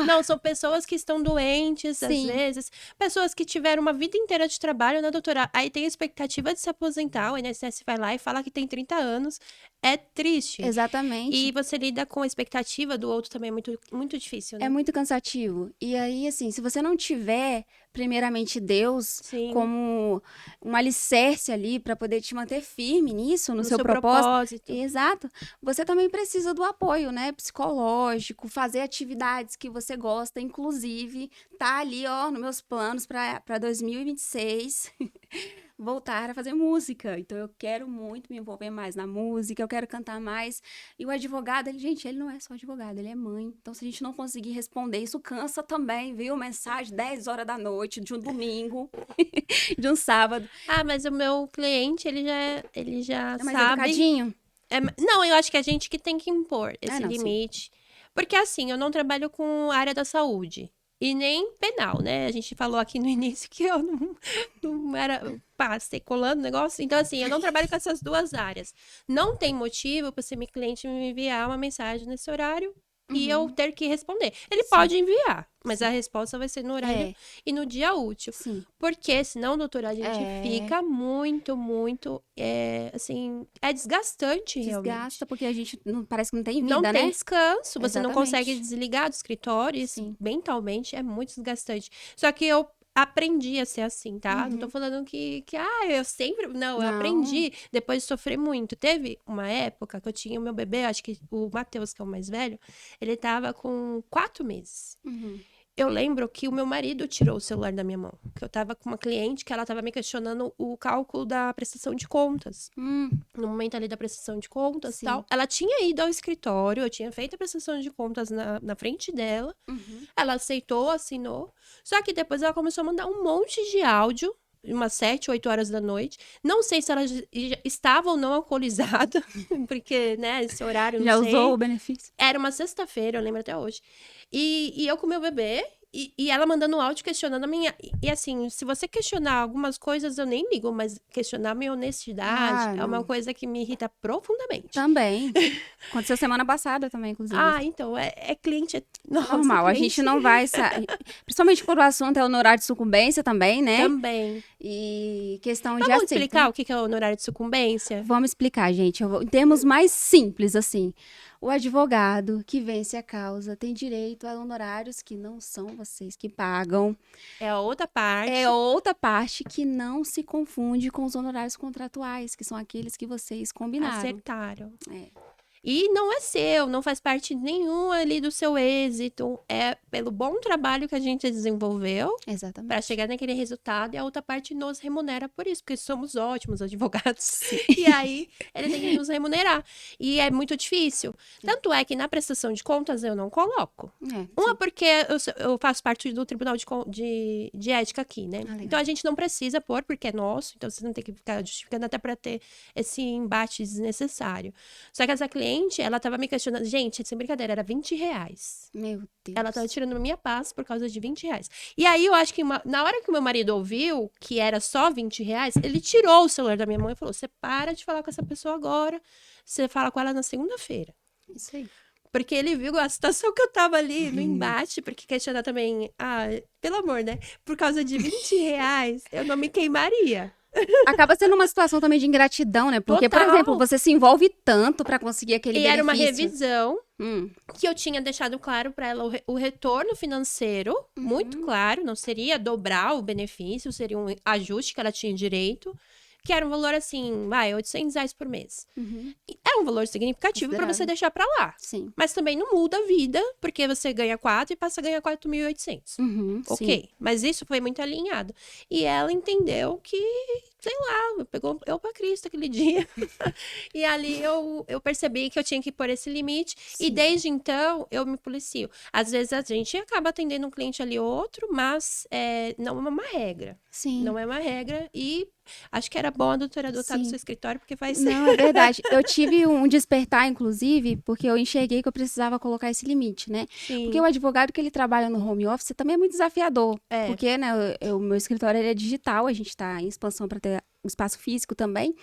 Não, são pessoas que estão doentes, às vezes. Pessoas que tiveram uma vida inteira de trabalho, né, doutora? Aí tem a expectativa de se aposentar, o INSS vai lá e fala que tem 30 anos. É triste. Exatamente. E você lida com a expectativa do outro também, é muito, muito difícil, né? É muito cansativo. E aí, assim, se você não tiver, primeiramente, Deus Sim. como um alicerce ali para poder te manter firme nisso, no seu propósito. Exato. Você também precisa do apoio, né? Psicológico, fazer atividades que você gosta, inclusive, tá ali, ó, nos meus planos para 2026. Voltar a fazer música. Então, eu quero muito me envolver mais na música, eu quero cantar mais. E o advogado, ele não é só advogado, ele é mãe. Então, se a gente não conseguir responder, isso cansa também, viu? Mensagem 10 horas da noite, de um domingo, de um sábado. Mas o meu cliente, ele já É mais sabe... educadinho? Não, eu acho que a gente que tem que impor esse não, sim. Porque, assim, eu não trabalho com a área da saúde. E nem penal, né? A gente falou aqui no início que eu não era... Passei colando o negócio. Então, assim, eu não trabalho com essas duas áreas. Não tem motivo para meu cliente me enviar uma mensagem nesse horário e eu ter que responder. Ele pode enviar, mas a resposta vai ser no horário e no dia útil. Sim. Porque, senão, doutora, a gente fica muito, muito... assim, é desgastante, realmente. Desgasta, porque a gente parece que não tem vida, não né? tem descanso, você não Exatamente. consegue desligar do escritório, isso mentalmente é muito desgastante. Só que eu aprendi a ser assim, tá? Não tô falando que eu sempre... Não, eu aprendi depois de sofrer muito. Teve uma época que eu tinha o meu bebê, acho que o Matheus, que é o mais velho, ele tava com 4 meses. Eu lembro que o meu marido tirou o celular da minha mão. Que eu tava com uma cliente que ela tava me questionando o cálculo da prestação de contas. No momento ali da prestação de contas e tal. Ela tinha ido ao escritório, eu tinha feito a prestação de contas na frente dela. Ela aceitou, assinou. Só que depois ela começou a mandar um monte de áudio. Umas 7, 8 horas da noite. Não sei se ela já estava ou não alcoolizada. Porque, né, esse horário, não sei. Já usou o benefício? Era uma sexta-feira, eu lembro até hoje. E eu com meu bebê, e ela mandando áudio questionando a minha... E assim, se você questionar algumas coisas, eu nem ligo, mas questionar a minha honestidade é uma coisa que me irrita profundamente. Também. Aconteceu semana passada também, inclusive. Então, é cliente... Nossa, normal, cliente... a gente não vai... Principalmente quando o assunto é honorário de sucumbência também, né? Também. E questão de Vamos explicar o que é o honorário de sucumbência? Vamos explicar, gente. Em termos mais simples, assim. O advogado que vence a causa tem direito a honorários que não são vocês que pagam. É a outra parte. É outra parte que não se confunde com os honorários contratuais, que são aqueles que vocês combinaram. Acertaram. É. E não é seu, não faz parte nenhum ali do seu êxito. É pelo bom trabalho que a gente desenvolveu. Exatamente. Para chegar naquele resultado, e a outra parte nos remunera por isso, porque somos ótimos advogados. E aí, ele tem que nos remunerar. E é muito difícil. Tanto é que na prestação de contas eu não coloco. Uma, porque eu faço parte do Tribunal de Ética aqui, né? Então a gente não precisa pôr, porque é nosso. Então você não tem que ficar justificando até para ter esse embate desnecessário. Só que essa cliente, ela tava me questionando. Gente, sem brincadeira, era R$20. Meu Deus. Ela tava tirando minha paz por causa de R$20. E aí, eu acho que na hora que o meu marido ouviu que era só R$20, ele tirou o celular da minha mão e falou: você para de falar com essa pessoa agora, você fala com ela na segunda-feira. Isso aí. Porque ele viu a situação que eu tava ali no embate, porque questionar também, pelo amor, né? Por causa de R$20, eu não me queimaria. Acaba sendo uma situação também de ingratidão, né? Porque, Total. por exemplo, você se envolve tanto pra conseguir aquele benefício. E era uma revisão que eu tinha deixado claro pra ela o retorno financeiro, muito claro, não seria dobrar o benefício, seria um ajuste que ela tinha direito, que era um valor assim, R$800 por mês. É um valor significativo pra você deixar pra lá. Sim. Mas também não muda a vida, porque você ganha 4 e passa a ganhar 4.800. Ok, mas isso foi muito alinhado. E ela entendeu que, sei lá, pegou eu pra Cristo aquele dia. E ali eu percebi que eu tinha que pôr esse limite. Sim. E desde então, eu me policio. Às vezes a gente acaba atendendo um cliente ali ou outro, mas não é uma regra. Sim. Não é uma regra e... Acho que era bom a doutora adotar no seu escritório, porque faz... Não, é verdade. Eu tive um despertar, inclusive, porque eu enxerguei que eu precisava colocar esse limite, né? Sim. Porque o advogado que ele trabalha no home office também é muito desafiador. Porque, né, o meu escritório ele é digital, a gente está em expansão para ter um espaço físico também,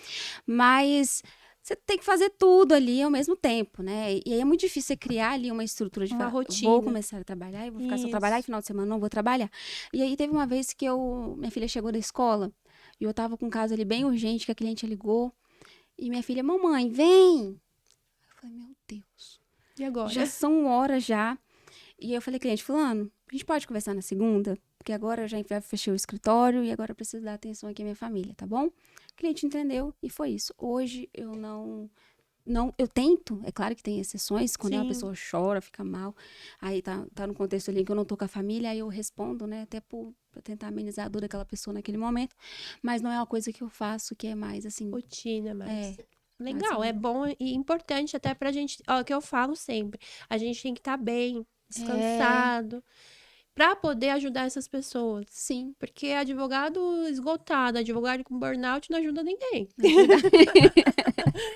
mas... Você tem que fazer tudo ali ao mesmo tempo, né? E aí é muito difícil você criar ali uma estrutura de uma rotina. Vou começar a trabalhar e vou ficar só trabalhar e final de semana não vou trabalhar. E aí teve uma vez que minha filha chegou da escola e eu tava com um caso ali bem urgente que a cliente ligou e minha filha, mamãe, vem! Eu falei, meu Deus. E agora? Já são horas já. E eu falei, cliente, fulano, a gente pode conversar na segunda? Porque agora eu já fechei o escritório e agora eu preciso dar atenção aqui à minha família, tá bom? O cliente entendeu e foi isso. Hoje eu não eu tento, é claro que tem exceções, quando a pessoa chora, fica mal, aí tá no contexto ali que eu não tô com a família, aí eu respondo, né, até pra tentar amenizar a dor daquela pessoa naquele momento, mas não é uma coisa que eu faço que é mais assim... Rotina, mas... Legal, é bom e importante até pra gente, o que eu falo sempre, a gente tem que estar bem, descansado, pra poder ajudar essas pessoas. Sim. Porque advogado esgotado, advogado com burnout não ajuda ninguém.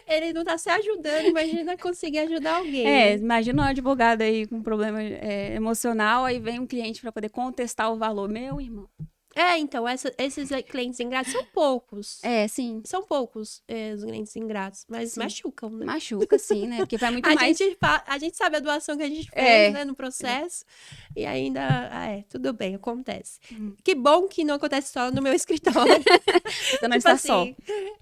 Ele não tá se ajudando, imagina conseguir ajudar alguém. Imagina um advogado aí com problema emocional, aí vem um cliente pra poder contestar o valor. Meu irmão. Então, esses clientes ingratos são poucos. Sim. São poucos os clientes ingratos, mas machucam, né? Machuca, sim, né? Porque vai muito mais... A gente sabe a doação que a gente fez, né, no processo, e ainda, tudo bem, acontece. Que bom que não acontece só no meu escritório. Você não está só.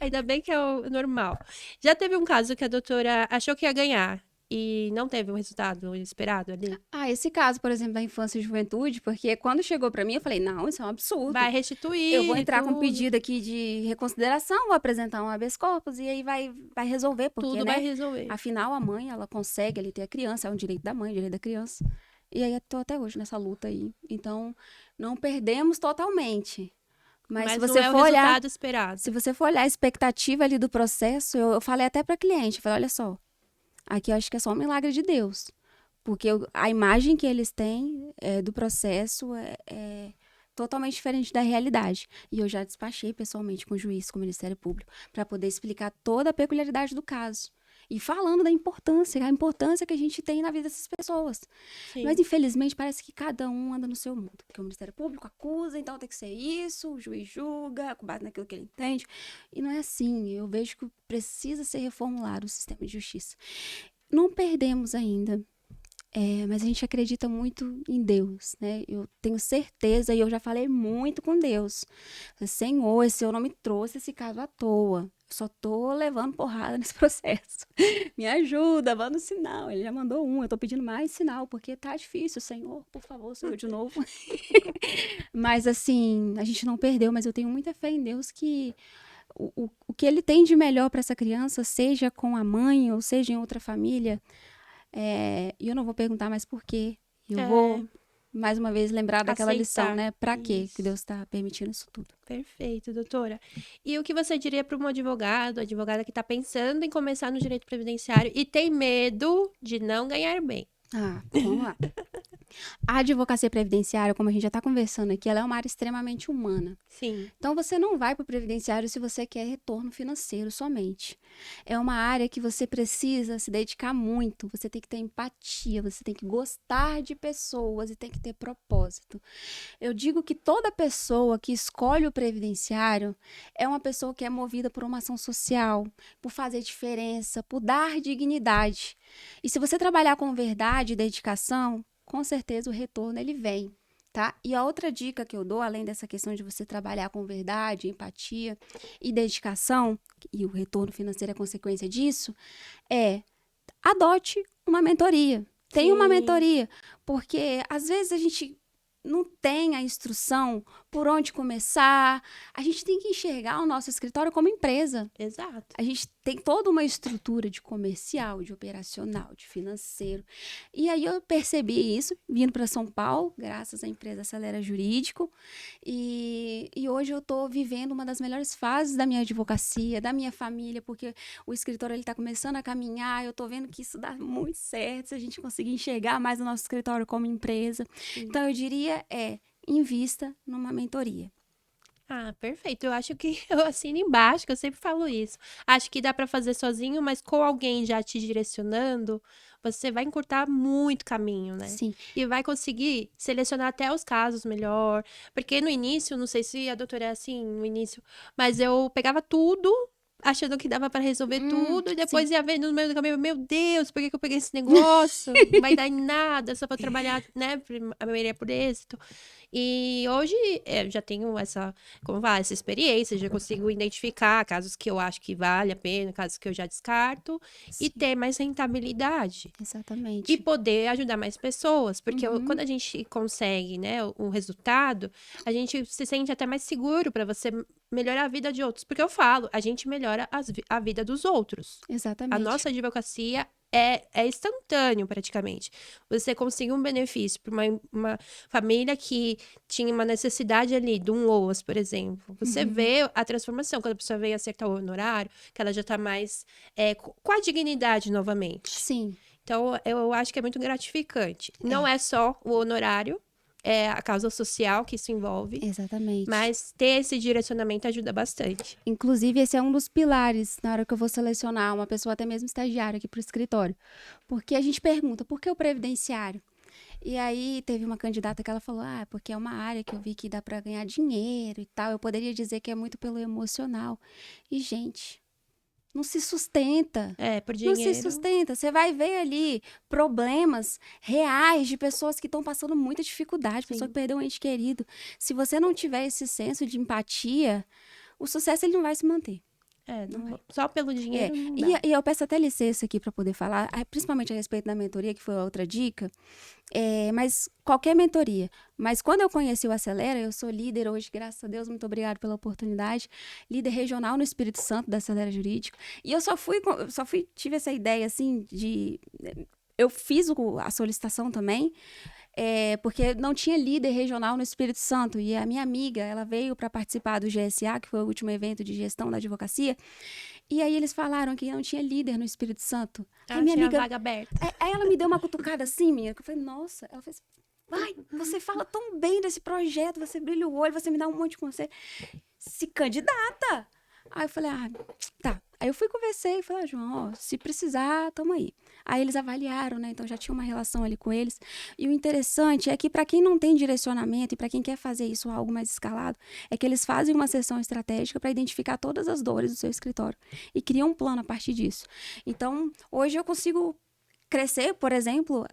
Ainda bem que é o normal. Já teve um caso que a doutora achou que ia ganhar. e não teve um resultado esperado ali? Esse caso, por exemplo, da infância e juventude, porque quando chegou pra mim, eu falei, não, isso é um absurdo. Vai Eu restituir vou entrar com um tudo, pedido aqui de reconsideração, vou apresentar um habeas corpus e aí vai resolver, porque, tudo né? vai resolver. Afinal, a mãe, ela consegue ali ter a criança, é um direito da mãe, direito da criança. E aí, eu tô até hoje nessa luta aí. Então, não perdemos totalmente. Mas se Mas você não é o for olhar, resultado esperado. se você for olhar a expectativa ali do processo, eu falei até para cliente, eu falei, olha só, aqui eu acho que é só um milagre de Deus. Porque a imagem que eles têm do processo é totalmente diferente da realidade. E eu já despachei pessoalmente com o juiz, com o Ministério Público, para poder explicar toda a peculiaridade do caso. E falando da importância, a importância que a gente tem na vida dessas pessoas. Sim. Mas, infelizmente, parece que cada um anda no seu mundo. Porque o Ministério Público acusa, então tem que ser isso, o juiz julga, com base naquilo que ele entende. E não é assim. Eu vejo que precisa ser reformulado o sistema de justiça. Não perdemos ainda. Mas a gente acredita muito em Deus, né? Eu tenho certeza, e eu já falei muito com Deus. Senhor, esse Senhor não me trouxe esse caso à toa. Eu só tô levando porrada nesse processo. Me ajuda, manda um sinal. Ele já mandou eu tô pedindo mais sinal, porque tá difícil, Senhor, por favor, Senhor, de novo. Mas assim, a gente não perdeu, mas eu tenho muita fé em Deus que o que ele tem de melhor para essa criança, seja com a mãe ou seja em outra família, e eu não vou perguntar mais por quê. Eu vou, mais uma vez, lembrar daquela lição, né? Pra quê que Deus está permitindo isso tudo. Perfeito, doutora. E o que você diria para um advogada que está pensando em começar no direito previdenciário e tem medo de não ganhar bem? Vamos lá. A advocacia previdenciária, como a gente já está conversando aqui, ela é uma área extremamente humana. Sim. Então, você não vai para o previdenciário se você quer retorno financeiro somente. É uma área que você precisa se dedicar muito, você tem que ter empatia, você tem que gostar de pessoas e tem que ter propósito. Eu digo que toda pessoa que escolhe o previdenciário é uma pessoa que é movida por uma ação social, por fazer diferença, por dar dignidade. E se você trabalhar com verdade e dedicação, com certeza o retorno ele vem, tá? E a outra dica que eu dou, além dessa questão de você trabalhar com verdade, empatia e dedicação, e o retorno financeiro é consequência disso, adote uma mentoria. Tenha uma mentoria, porque às vezes a gente não tem a instrução por onde começar. A gente tem que enxergar o nosso escritório como empresa. Exato. A gente tem toda uma estrutura de comercial, de operacional, de financeiro. E aí eu percebi isso vindo para São Paulo, graças à empresa Acelera Jurídico. E hoje eu estou vivendo uma das melhores fases da minha advocacia, da minha família, porque o escritório está começando a caminhar. Eu estou vendo que isso dá muito certo, se a gente conseguir enxergar mais o nosso escritório como empresa. Sim. Então eu diria invista numa mentoria. Perfeito. Eu acho que eu assino embaixo, que eu sempre falo isso. Acho que dá para fazer sozinho, mas com alguém já te direcionando, você vai encurtar muito caminho, né? Sim. E vai conseguir selecionar até os casos melhor. Porque no início, não sei se a doutora é assim no início, mas eu pegava tudo, achando que dava para resolver tudo, e depois ia vendo no meio do caminho, meu Deus, por que eu peguei esse negócio? Não vai dar em nada, só vou trabalhar, né, a maioria por êxito. E hoje eu já tenho essa experiência, já consigo identificar casos que eu acho que vale a pena, casos que eu já descarto, e ter mais rentabilidade. Exatamente. E poder ajudar mais pessoas, porque quando a gente consegue, né, o resultado, a gente se sente até mais seguro para você melhorar a vida de outros. Porque eu falo, a gente melhora a vida dos outros. Exatamente. A nossa advocacia é instantâneo, praticamente. Você consegue um benefício para uma família que tinha uma necessidade ali de um LOAS, por exemplo. Você vê a transformação, quando a pessoa vem acertar o honorário, que ela já está mais com a dignidade novamente. Sim. Então, eu acho que é muito gratificante. Não é só o honorário, é a causa social que isso envolve. Exatamente. Mas ter esse direcionamento ajuda bastante. Inclusive, esse é um dos pilares na hora que eu vou selecionar uma pessoa, até mesmo estagiária aqui para o escritório. Porque a gente pergunta, por que o previdenciário? E aí, teve uma candidata que ela falou, porque é uma área que eu vi que dá para ganhar dinheiro e tal. Eu poderia dizer que é muito pelo emocional. E, gente, não se sustenta. Por dinheiro. Não se sustenta. Você vai ver ali problemas reais de pessoas que estão passando muita dificuldade, pessoa que perdeu um ente querido. Se você não tiver esse senso de empatia, o sucesso ele não vai se manter. Só pelo dinheiro não dá. E eu peço até licença aqui para poder falar, principalmente a respeito da mentoria, que foi a outra dica, mas qualquer mentoria. Mas quando eu conheci o Acelera, eu sou líder hoje, graças a Deus, muito obrigada pela oportunidade, líder regional no Espírito Santo da Acelera Jurídico. E eu tive essa ideia, assim, eu fiz a solicitação também, porque não tinha líder regional no Espírito Santo. E a minha amiga, ela veio para participar do GSA, que foi o último evento de gestão da advocacia. E aí eles falaram que não tinha líder no Espírito Santo. Aí minha amiga, vaga aberta. Aí ela me deu uma cutucada assim, minha, que eu falei, nossa. Ela fez, ai, você fala tão bem desse projeto, você brilha o olho, você me dá um monte de conselho. Se candidata! Aí eu falei, tá. Aí eu conversei e falei, João, se precisar, tamo aí. Aí eles avaliaram, né? Então já tinha uma relação ali com eles. E o interessante é que para quem não tem direcionamento e para quem quer fazer isso algo mais escalado, é que eles fazem uma sessão estratégica para identificar todas as dores do seu escritório e criam um plano a partir disso. Então, hoje eu consigo crescer, por exemplo,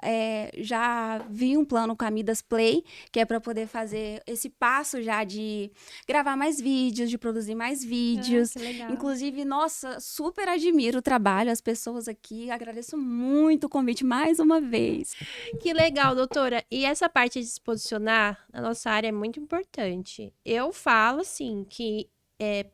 já vi um plano com a Midas Play, que é para poder fazer esse passo já de gravar mais vídeos, de produzir mais vídeos. Que legal. Inclusive, nossa, super admiro o trabalho, as pessoas aqui, agradeço muito o convite mais uma vez. Que legal, doutora. E essa parte de se posicionar na nossa área é muito importante. Eu falo, assim, que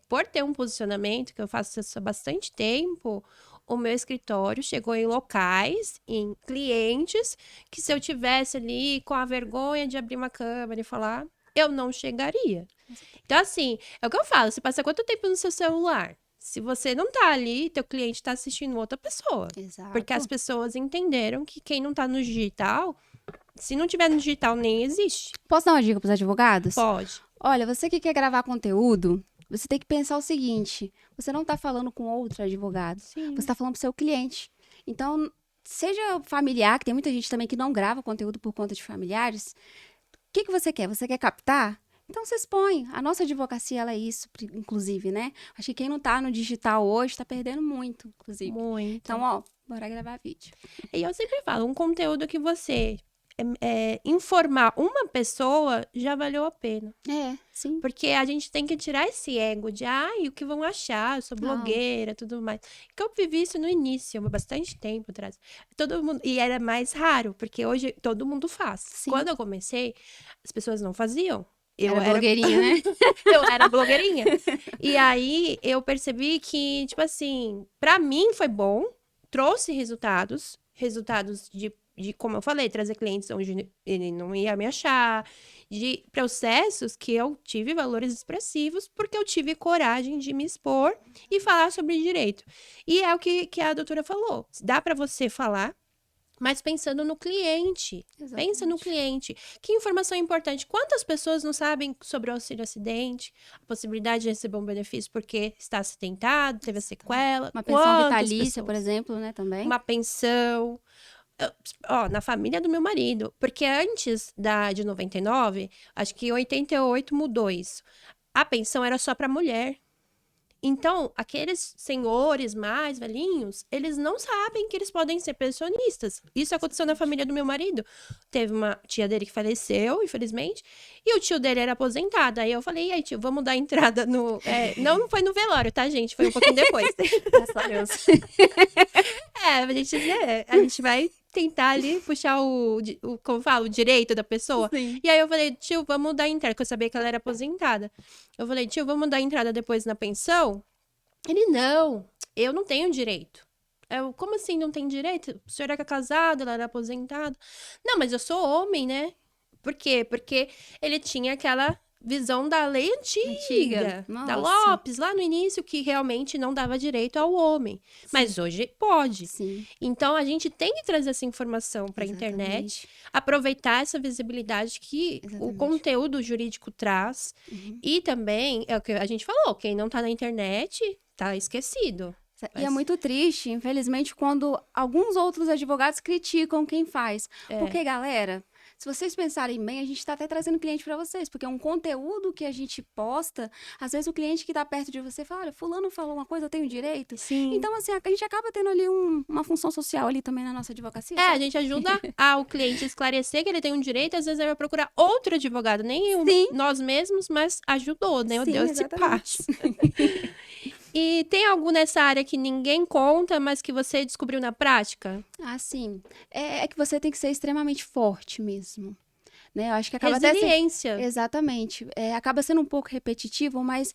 por ter um posicionamento, que eu faço isso há bastante tempo, o meu escritório chegou em locais, em clientes, que se eu tivesse ali com a vergonha de abrir uma câmera e falar, eu não chegaria. Então, assim, é o que eu falo, você passa quanto tempo no seu celular? Se você não tá ali, teu cliente tá assistindo outra pessoa. Exato. Porque as pessoas entenderam que quem não tá no digital, se não tiver no digital, nem existe. Posso dar uma dica para os advogados? Pode. Olha, você que quer gravar conteúdo, você tem que pensar o seguinte, você não está falando com outro advogado, Sim. você está falando para o seu cliente. Então, seja familiar, que tem muita gente também que não grava conteúdo por conta de familiares, o que você quer? Você quer captar? Então, você expõe. A nossa advocacia, ela é isso, inclusive, né? Acho que quem não tá no digital hoje tá perdendo muito, inclusive. Muito. Então, bora gravar vídeo. E eu sempre falo, um conteúdo que você informar uma pessoa já valeu a pena. Sim. Porque a gente tem que tirar esse ego de, o que vão achar, eu sou blogueira, tudo mais. Porque eu vivi isso no início, há bastante tempo atrás. Todo mundo, e era mais raro, porque hoje todo mundo faz. Sim. Quando eu comecei, as pessoas não faziam. Eu era blogueirinha, né? Eu era blogueirinha. E aí, eu percebi que, tipo assim, pra mim foi bom, trouxe resultados de, como eu falei, trazer clientes onde ele não ia me achar, de processos que eu tive valores expressivos, porque eu tive coragem de me expor e falar sobre direito. E é o que a doutora falou, dá pra você falar, mas pensando no cliente. Exatamente. Pensa no cliente. Que informação importante. Quantas pessoas não sabem sobre o auxílio-acidente? A possibilidade de receber um benefício porque está acidentado, teve a sequela. Uma pensão Quantas vitalícia, pessoas? por exemplo, né, também. Uma pensão. Na família do meu marido. Porque antes de 99, acho que em 88 mudou isso. A pensão era só para mulher. Então, aqueles senhores mais velhinhos, eles não sabem que eles podem ser pensionistas. Isso aconteceu na família do meu marido. Teve uma tia dele que faleceu, infelizmente, e o tio dele era aposentado. Aí eu falei, e aí, tio, vamos dar entrada no... não foi no velório, tá, gente? Foi um pouquinho depois. Graças a Deus. A gente vai tentar ali puxar como fala, o direito da pessoa. Sim. E aí eu falei, tio, vamos dar entrada, porque eu sabia que ela era aposentada. Eu falei, tio, vamos dar entrada depois na pensão? Ele, não, eu não tenho direito. Como assim não tem direito? O senhor era casado, ela era aposentada. Não, mas eu sou homem, né? Por quê? Porque ele tinha aquela visão da lei antiga. Da Nossa. Lopes, lá no início, que realmente não dava direito ao homem. Sim. Mas hoje pode. Sim. Então, a gente tem que trazer essa informação para a internet, aproveitar essa visibilidade que o conteúdo jurídico traz. Uhum. E também, é o que a gente falou, quem não tá na internet tá esquecido. E é muito triste, infelizmente, quando alguns outros advogados criticam quem faz. Porque, galera, se vocês pensarem bem, a gente está até trazendo cliente para vocês, porque é um conteúdo que a gente posta, às vezes o cliente que está perto de você fala, olha, fulano falou uma coisa, eu tenho direito. Sim. Então, assim, a gente acaba tendo ali uma função social ali também na nossa advocacia. A gente ajuda o cliente a esclarecer que ele tem um direito, às vezes ele vai procurar outro advogado, nem nós mesmos, mas ajudou, né? Sim, Deu esse passo. E tem algo nessa área que ninguém conta, mas que você descobriu na prática? Assim, é que você tem que ser extremamente forte mesmo, né? Eu acho que acaba até sendo... Resiliência. Exatamente. Acaba sendo um pouco repetitivo, mas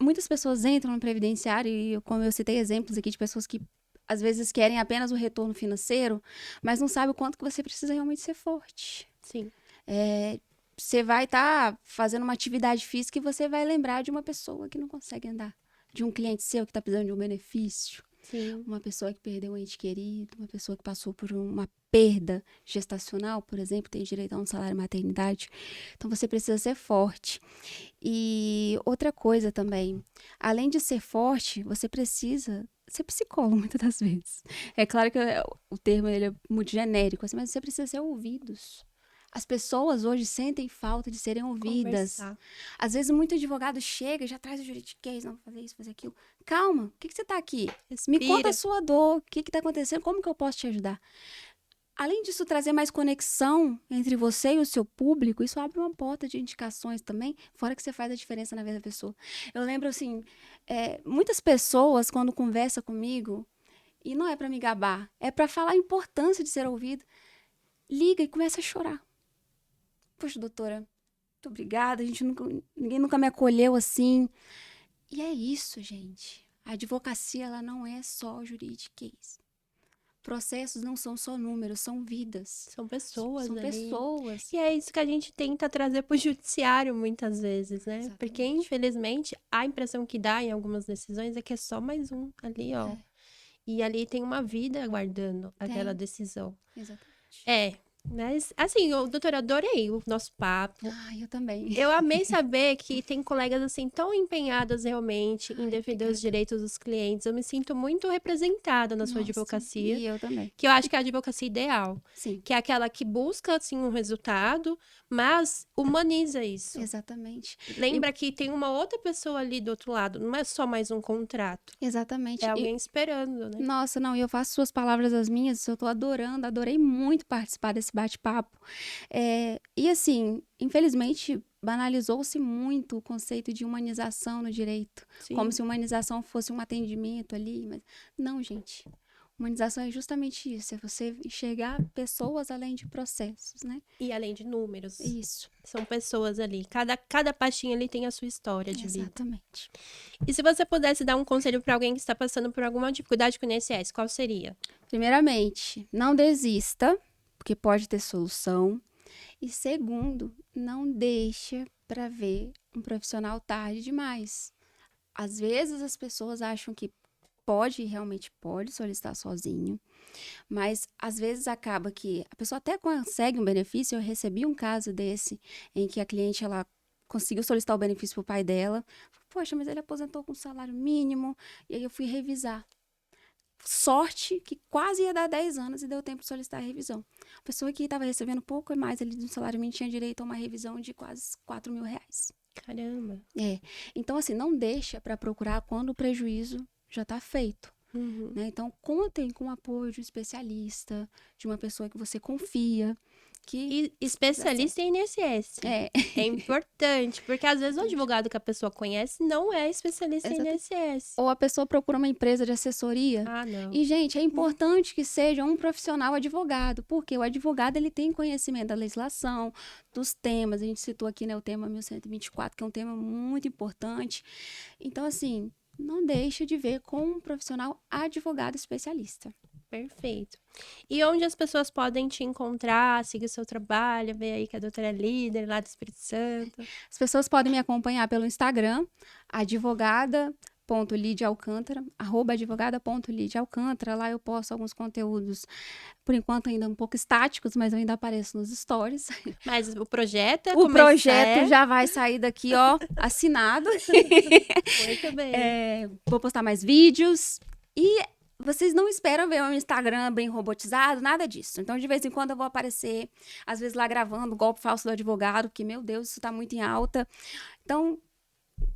muitas pessoas entram no previdenciário, e como eu citei exemplos aqui de pessoas que às vezes querem apenas o retorno financeiro, mas não sabem o quanto que você precisa realmente ser forte. Sim. Você vai estar fazendo uma atividade física e você vai lembrar de uma pessoa que não consegue andar, de um cliente seu que está precisando de um benefício, Sim. uma pessoa que perdeu um ente querido, uma pessoa que passou por uma perda gestacional, por exemplo, tem direito a um salário maternidade. Então você precisa ser forte. E outra coisa também, além de ser forte, você precisa ser psicólogo muitas das vezes. É claro que o termo ele é muito genérico, assim, mas você precisa ser ouvidos. As pessoas hoje sentem falta de serem ouvidas. Conversar. Às vezes, muito advogado chega e já traz o juridiquês, não, fazer isso, fazer aquilo. Calma, por que você está aqui? Me conta a sua dor, o que está acontecendo, como que eu posso te ajudar? Além disso, trazer mais conexão entre você e o seu público, isso abre uma porta de indicações também, fora que você faz a diferença na vida da pessoa. Eu lembro, assim, muitas pessoas, quando conversam comigo, e não é para me gabar, é para falar a importância de ser ouvido, liga e começa a chorar. Poxa, doutora, muito obrigada, ninguém nunca me acolheu assim. E é isso, gente. A advocacia, ela não é só juridiquês. Processos não são só números, são vidas. São pessoas São ali. pessoas. E é isso que a gente tenta trazer pro judiciário muitas vezes, né? Exatamente. Porque, infelizmente, a impressão que dá em algumas decisões é que é só mais um ali, ó. E ali tem uma vida aguardando aquela decisão. Exatamente. Mas, assim, doutora, adorei o nosso papo. Eu também. Eu amei saber que tem colegas, assim, tão empenhadas realmente em defender os direitos dos clientes. Eu me sinto muito representada na sua advocacia. E eu também. Que eu acho que é a advocacia ideal. Sim. Que é aquela que busca, assim, um resultado, mas humaniza isso. Exatamente. Lembra que tem uma outra pessoa ali do outro lado. Não é só mais um contrato. Exatamente. É alguém esperando, né? Nossa, não, e eu faço suas palavras as minhas, eu tô adorando, adorei muito participar desse bate-papo. E assim, infelizmente, banalizou-se muito o conceito de humanização no direito. Sim. Como se humanização fosse um atendimento ali, mas não, gente. Humanização é justamente isso, é você enxergar pessoas além de processos, né? E além de números. Isso. São pessoas ali. Cada pastinha ali tem a sua história de vida. Exatamente. E se você pudesse dar um conselho para alguém que está passando por alguma dificuldade com o INSS, qual seria? Primeiramente, não desista, porque pode ter solução. E segundo, não deixa para ver um profissional tarde demais. Às vezes as pessoas acham que realmente pode solicitar sozinho, mas às vezes acaba que a pessoa até consegue um benefício. Eu recebi um caso desse, em que a cliente, ela conseguiu solicitar o benefício para o pai dela. Poxa, mas ele aposentou com salário mínimo, e aí eu fui revisar. Sorte que quase ia dar 10 anos e deu tempo de solicitar a revisão. A pessoa que estava recebendo pouco mais ali do salário mínimo tinha direito a uma revisão de quase R$4.000. Caramba. Então, assim, não deixa para procurar quando o prejuízo já está feito. Uhum. Né? Então, contem com o apoio de um especialista, de uma pessoa que você confia. E especialista em INSS. É importante, porque às vezes o advogado que a pessoa conhece não é especialista em INSS. Ou a pessoa procura uma empresa de assessoria. Ah, não. E, gente, é importante que seja um profissional advogado, porque o advogado, ele tem conhecimento da legislação, dos temas. A gente citou aqui, né, o tema 1124, que é um tema muito importante. Então, assim, não deixe de ver com um profissional advogado especialista. Perfeito. E onde as pessoas podem te encontrar, seguir o seu trabalho, ver aí que a doutora é líder lá do Espírito Santo? As pessoas podem me acompanhar pelo Instagram, advogada.lidialcântara, @advogada.lidialcântara. Lá eu posto alguns conteúdos, por enquanto ainda um pouco estáticos, mas eu ainda apareço nos stories. Mas o projeto é O projeto já vai sair daqui, ó, assinado. Muito bem. Vou postar mais vídeos e vocês não esperam ver um Instagram bem robotizado, nada disso. Então, de vez em quando eu vou aparecer, às vezes lá gravando o golpe falso do advogado, porque, meu Deus, isso tá muito em alta. Então,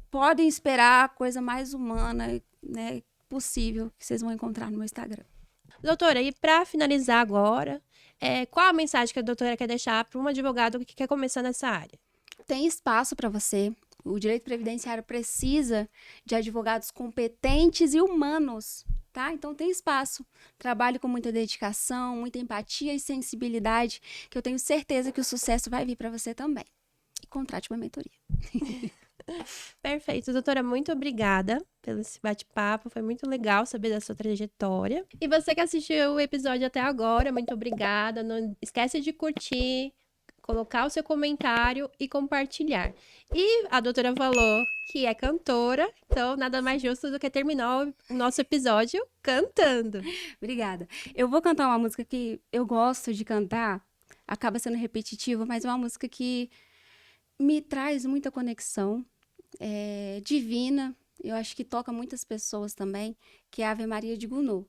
podem esperar a coisa mais humana, né, possível que vocês vão encontrar no meu Instagram. Doutora, e para finalizar agora, qual a mensagem que a doutora quer deixar para um advogado que quer começar nessa área? Tem espaço para você. O direito previdenciário precisa de advogados competentes e humanos, tá? Então tem espaço. Trabalhe com muita dedicação, muita empatia e sensibilidade, que eu tenho certeza que o sucesso vai vir para você também. E contrate uma mentoria. Perfeito, doutora, muito obrigada pelo esse bate-papo, foi muito legal saber da sua trajetória. E você que assistiu o episódio até agora, muito obrigada. Não esquece de curtir, colocar o seu comentário e compartilhar. E a doutora falou que é cantora, então nada mais justo do que terminar o nosso episódio cantando. Obrigada. Eu vou cantar uma música que eu gosto de cantar, acaba sendo repetitiva, mas é uma música que me traz muita conexão, divina. Eu acho que toca muitas pessoas também, que é a Ave Maria de Gounod.